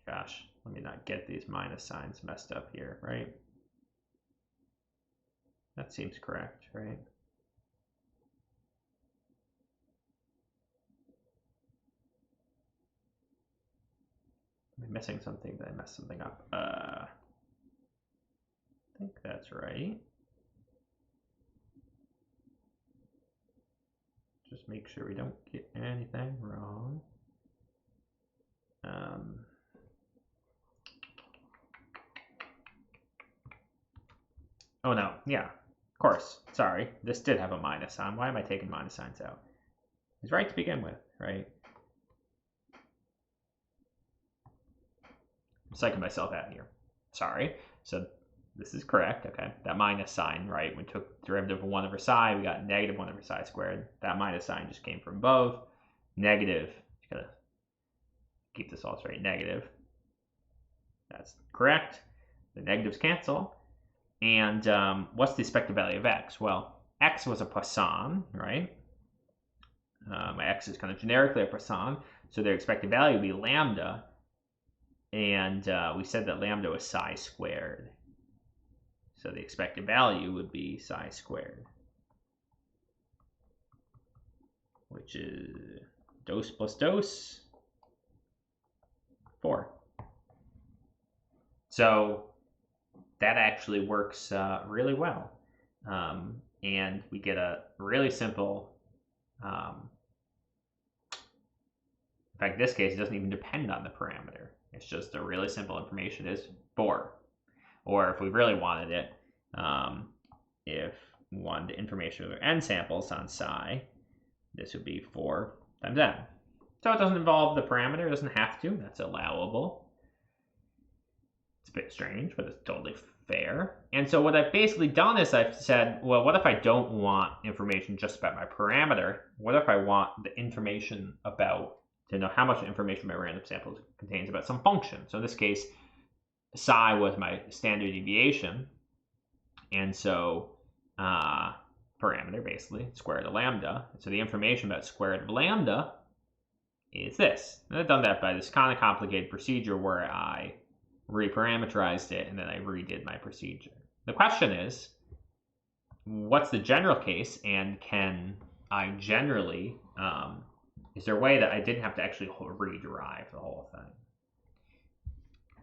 [SPEAKER 1] Gosh, let me not get these minus signs messed up here, right? That seems correct, right? Am I missing something? Did I mess something up? I think that's right. Just make sure we don't get anything wrong. Oh no, yeah, of course. Sorry, this did have a minus sign. Why am I taking minus signs out? It's right to begin with, right? I'm psyching myself out here. Sorry. So this is correct, okay? That minus sign, right? We took derivative of 1 over psi, we got negative 1 over psi squared. That minus sign just came from both. Negative, just gotta keep this all straight, negative. That's correct. The negatives cancel. And what's the expected value of x? Well, x was a Poisson, right? My x is kind of generically a Poisson, so their expected value would be lambda. And we said that lambda was psi squared. So the expected value would be psi squared, which is dose plus dose, 4. So that actually works really well. And we get a really simple, in fact, in this case, it doesn't even depend on the parameter. It's just a really simple information is 4. Or if we really wanted it, if we wanted the information of n samples on psi, this would be 4 times n. So it doesn't involve the parameter, it doesn't have to, that's allowable. It's a bit strange, but it's totally fair. And so what I've basically done is I've said, well, what if I don't want information just about my parameter? What if I want the information about, to know how much information my random sample contains about some function? So in this case, psi was my standard deviation. And so parameter, basically, square root of lambda. So the information about square root of lambda is this. And I've done that by this kind of complicated procedure where I reparameterized it and then I redid my procedure. The question is, what's the general case, and can I generally, is there a way that I didn't have to actually rederive the whole thing?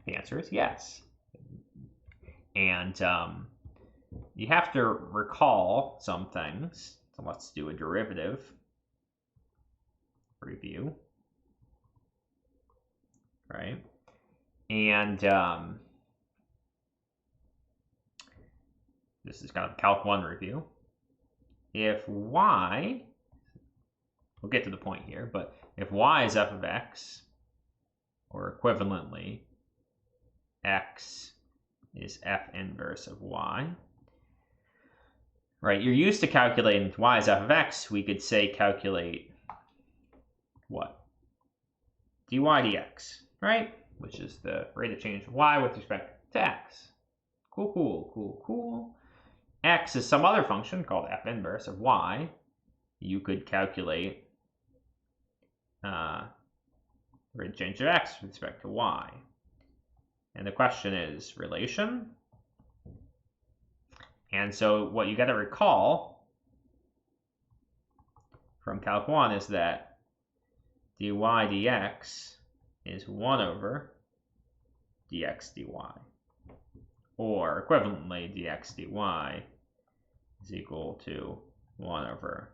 [SPEAKER 1] The answer is yes. And you have to recall some things. So let's do a derivative review, right? And this is kind of Calc 1 review. if y, we'll get to the point here, but if y is f of x, or equivalently, x is f inverse of y, right? You're used to calculating y is f of x. We could say calculate what? dy dx, right? Which is the rate of change of y with respect to x. Cool, cool, cool, cool. X is some other function called f inverse of y. You could calculate rate of change of x with respect to y. And the question is relation. And so what you got to recall from Calc 1 is that dy dx is 1 over dx dy. Or equivalently, dx dy is equal to 1 over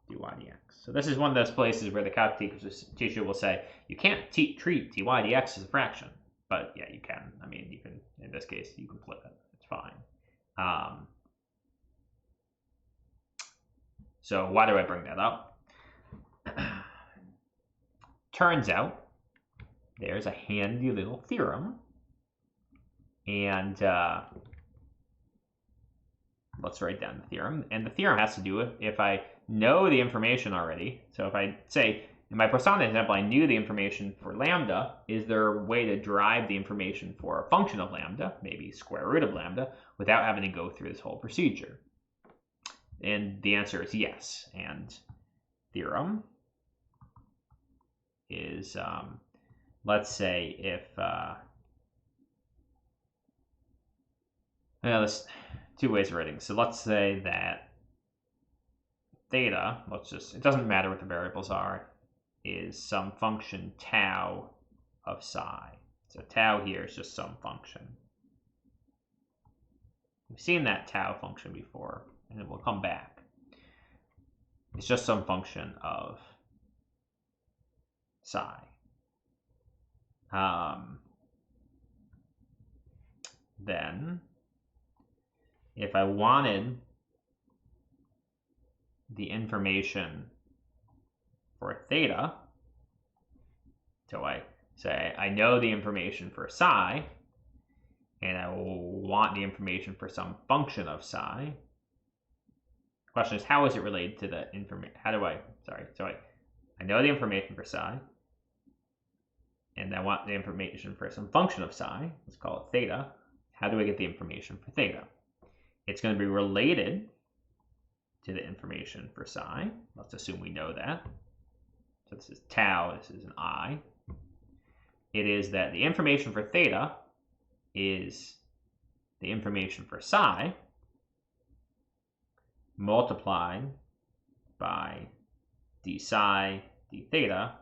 [SPEAKER 1] dy dx. So this is one of those places where the calc teacher will say, you can't treat dy dx as a fraction. But yeah, you can. I mean, you can, in this case, you can flip it. It's fine. So why do I bring that up? Turns out there's a handy little theorem. And let's write down the theorem. And the theorem has to do with if I know the information already. So if I say, in my Poisson example, I knew the information for lambda, is there a way to derive the information for a function of lambda, maybe square root of lambda, without having to go through this whole procedure? And the answer is yes. And theorem is, let's say if, there's two ways of writing. So let's say that theta, it doesn't matter what the variables are, is some function tau of psi. So tau here is just some function. We've seen that tau function before, and it will come back. It's just some function of psi. Then, if I wanted the information for theta, so I say I know the information for psi, and I will want the information for some function of psi. The question is, how is it related to the information? I know the information for psi, and I want the information for some function of psi. Let's call it theta. How do I get the information for theta? It's going to be related to the information for psi. Let's assume we know that. So this is tau, this is an I. It is that the information for theta is the information for psi multiplied by d psi d theta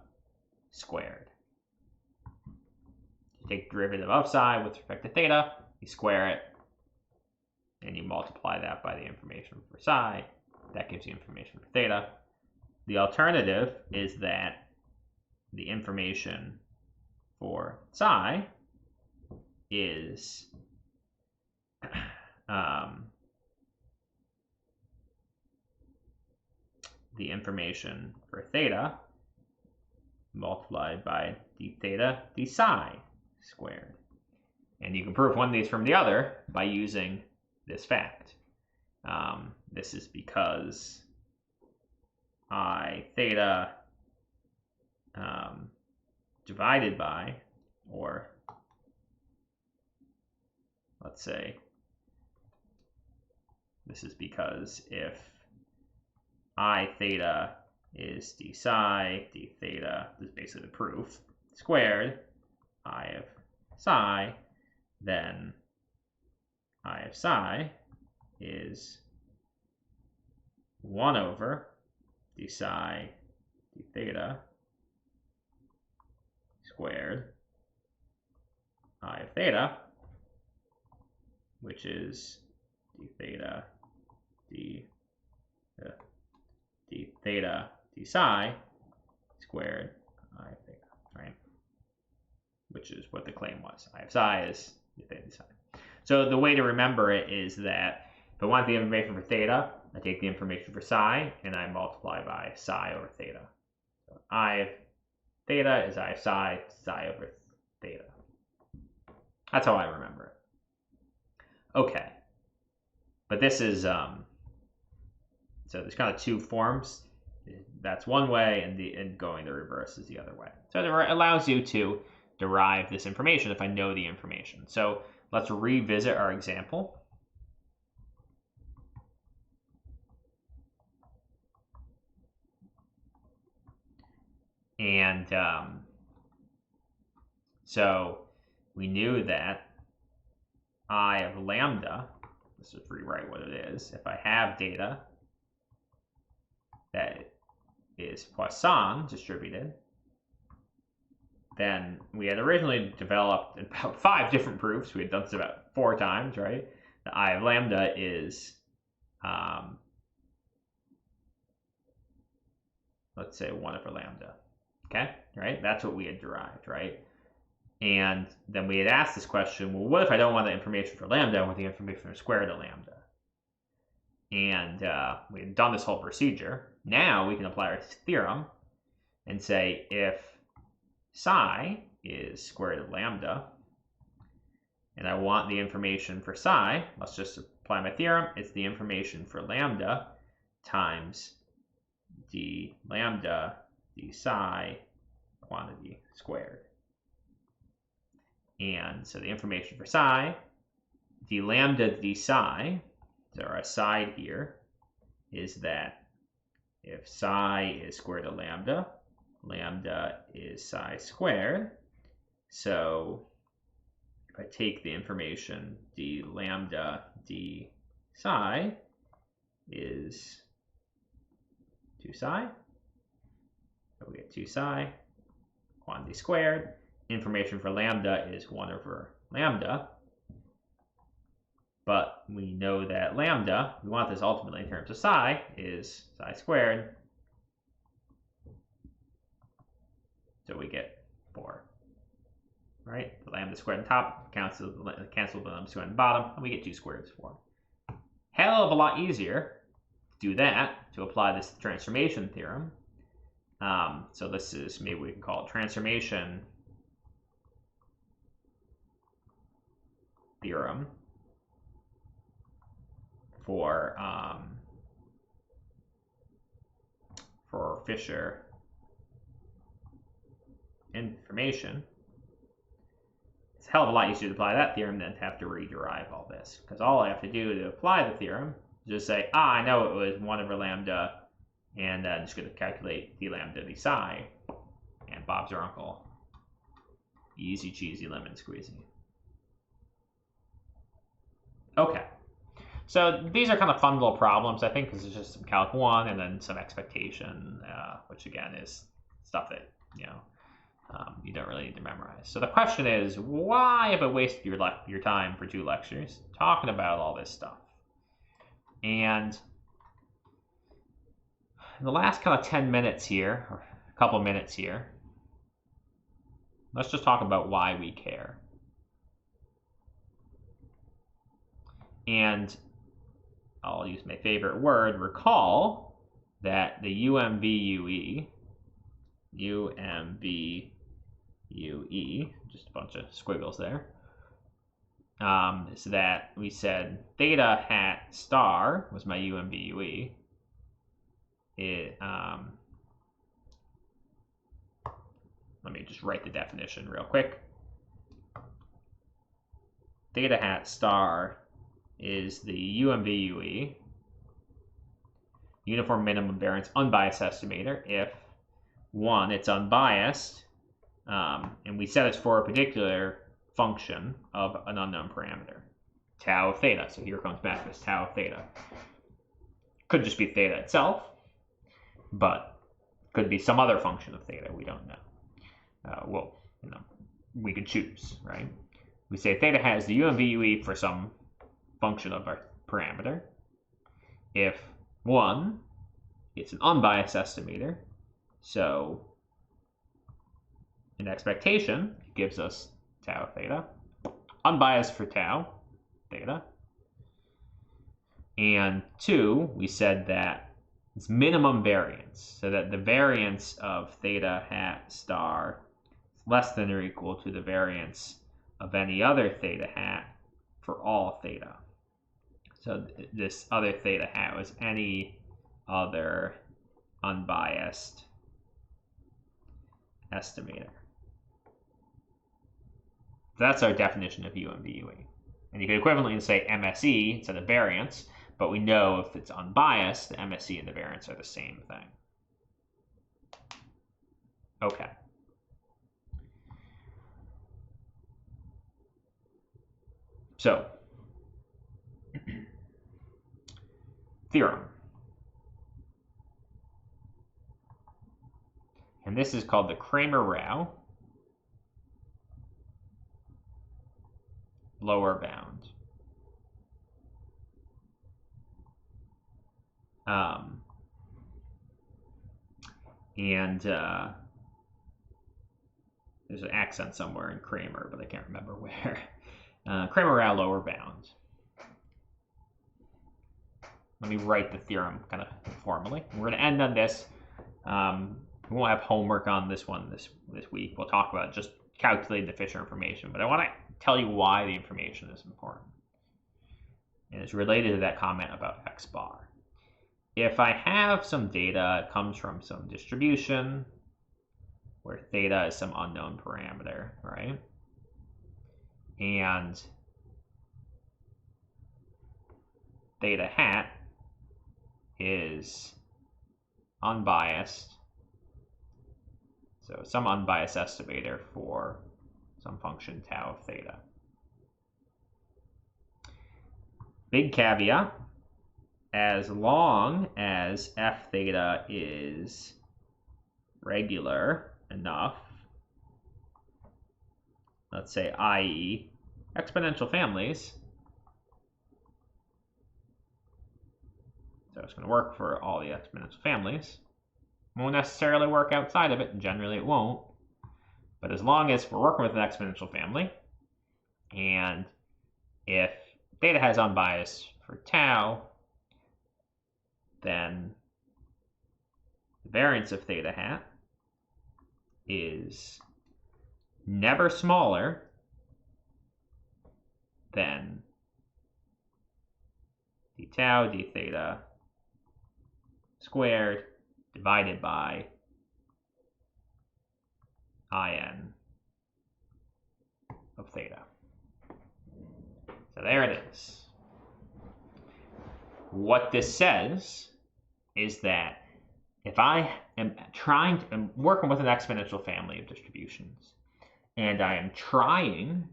[SPEAKER 1] squared. You take derivative of psi with respect to theta, you square it, and you multiply that by the information for psi. That gives you information for theta. The alternative is that the information for psi is the information for theta multiplied by d theta d psi squared. And you can prove one of these from the other by using this fact. This is because I theta divided by, or let's say this is because if I theta is d psi, d theta, this is basically the proof, squared, I of psi, then I of psi is 1 over d psi d theta squared I of theta, which is d theta d theta d psi squared I of theta, right? Which is what the claim was. I of psi is d theta d psi. So the way to remember it is that if I want the information for theta, I take the information for psi and I multiply by psi over theta. So I of theta is I of psi, psi over theta. That's how I remember it. Okay. But this is, so there's kind of two forms. That's one way, and going the reverse is the other way. So it allows you to derive this information if I know the information. So let's revisit our example. And so we knew that I of lambda, let's just rewrite what it is. If I have data that is Poisson distributed, then we had originally developed about 5 different proofs. We had done this about 4 times, right? The I of lambda is, let's say 1 over lambda. Okay, right? That's what we had derived, right? And then we had asked this question, well, what if I don't want the information for lambda, I want the information for square root of lambda? And we had done this whole procedure. Now we can apply our theorem and say if psi is square root of lambda, and I want the information for psi, let's just apply my theorem. It's the information for lambda times d lambda d psi quantity squared. And so the information for psi, d lambda d psi, so our aside here is that if psi is square root of lambda, lambda is psi squared. So if I take the information d lambda d psi is 2 psi, so we get 2 psi, quantity squared. Information for lambda is 1 over lambda. But we know that lambda, we want this ultimately in terms of psi, is psi squared. So we get 4. Right? The lambda squared on top cancels the lambda squared on the bottom, and we get 2 squared is 4. Hell of a lot easier to do that, to apply this transformation theorem. So this is, maybe we can call it transformation theorem for Fisher information. It's a hell of a lot easier to apply that theorem than to have to re-derive all this, because all I have to do to apply the theorem is just say, I know it was 1 over lambda, and I'm just going to calculate d lambda d psi, and Bob's your uncle. Easy cheesy lemon squeezy. Okay, so these are kind of fun little problems, I think, because it's just some Calc 1 and then some expectation, which again is stuff that, you don't really need to memorize. So the question is, why have I wasted your time for 2 lectures talking about all this stuff? And in the last kind of 10 minutes here, or a couple minutes here, let's just talk about why we care. And I'll use my favorite word, recall that the UMVUE, just a bunch of squiggles there, is that we said theta hat star was my UMVUE. Let me just write the definition real quick. Theta hat star is the UMVUE, uniform minimum variance unbiased estimator, if 1, it's unbiased, and we set it for a particular function of an unknown parameter, tau of theta. So here comes back this tau of theta. Could just be theta itself, but could be some other function of theta, we don't know. We could choose, right? We say theta has the UMVUE for some function of our parameter. If 1, it's an unbiased estimator, so an expectation gives us tau theta, unbiased for tau theta. And 2, we said that it's minimum variance, so that the variance of theta hat star is less than or equal to the variance of any other theta hat for all theta. So this other theta hat was any other unbiased estimator. So that's our definition of UMVUE. And you could equivalently say MSE instead of variance, but we know if it's unbiased, the MSE and the variance are the same thing. Okay. So, theorem. And this is called the Kramer-Rao lower bound. There's an accent somewhere in Kramer, but I can't remember where. Kramer-Rao lower bound. Let me write the theorem kind of formally. We're going to end on this. We won't have homework on this one this week. We'll talk about just calculating the Fisher information, but I want to tell you why the information is important. And it's related to that comment about X bar. If I have some data, it comes from some distribution where theta is some unknown parameter, right? And theta hat is unbiased. So some unbiased estimator for some function tau of theta. Big caveat, as long as f theta is regular enough, let's say i.e. exponential families, so it's going to work for all the exponential families, won't necessarily work outside of it, and generally it won't, but as long as we're working with an exponential family, and if theta has unbiased for tau, then the variance of theta hat is never smaller than d tau d theta squared divided by in of theta. So there it is. What this says is that if I am working with an exponential family of distributions, and I am trying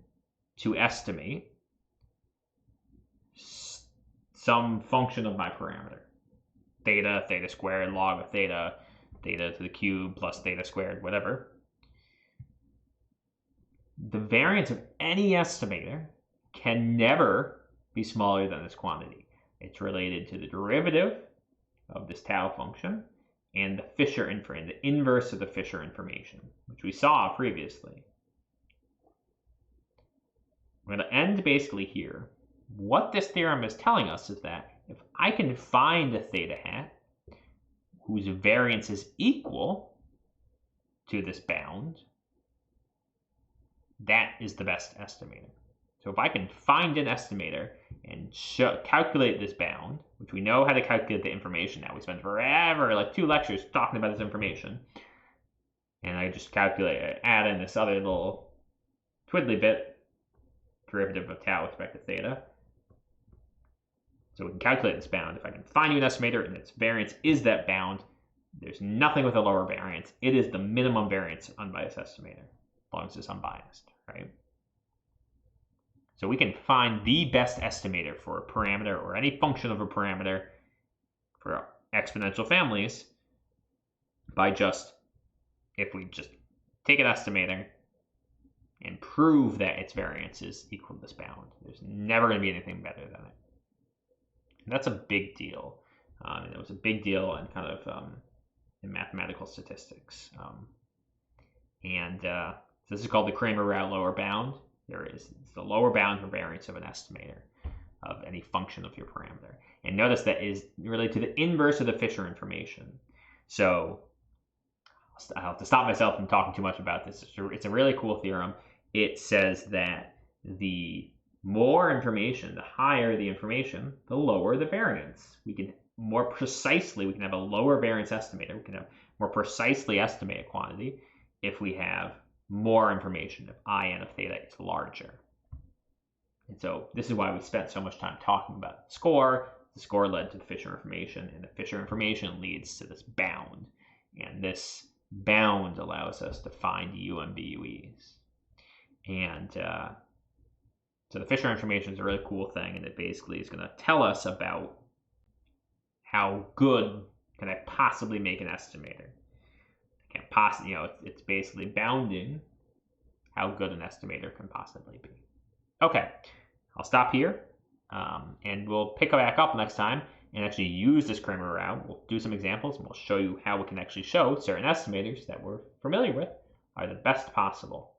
[SPEAKER 1] to estimate some function of my parameter, theta, theta squared, log of theta, theta to the cube plus theta squared, whatever, the variance of any estimator can never be smaller than this quantity. It's related to the derivative of this tau function and the Fisher information, the inverse of the Fisher information, which we saw previously. We're going to end basically here. What this theorem is telling us is that if I can find a theta hat whose variance is equal to this bound, that is the best estimator. So if I can find an estimator and calculate this bound, which we know how to calculate the information now. We spent forever, like 2 lectures, talking about this information. And I just add in this other little twiddly bit, derivative of tau with respect to theta. So we can calculate this bound. If I can find you an estimator and its variance is that bound, there's nothing with a lower variance. It is the minimum variance unbiased estimator, as long as it's unbiased, right? So we can find the best estimator for a parameter or any function of a parameter for exponential families by if we just take an estimator and prove that its variance is equal to this bound. There's never going to be anything better than it. And that's a big deal. And it was a big deal in kind of in mathematical statistics. So this is called the Kramer-Rao lower bound. It's the lower bound for variance of an estimator. of any function of your parameter. And notice that is related to the inverse of the Fisher information. So I'll have to stop myself from talking too much about this. It's a really cool theorem. It says that the more information, the higher the information, the lower the variance. We can have a lower variance estimator. We can have more precisely estimate a quantity if we have more information, if IN of theta is larger. And so this is why we spent so much time talking about the score. The score led to the Fisher information, and the Fisher information leads to this bound. And this bound allows us to find U and BUEs. And so the Fisher information is a really cool thing, and it basically is going to tell us about how good can I possibly make an estimator. I can't possibly, it's basically bounding how good an estimator can possibly be. Okay, I'll stop here, and we'll pick back up next time and actually use this Kramer route. We'll do some examples, and we'll show you how we can actually show certain estimators that we're familiar with are the best possible.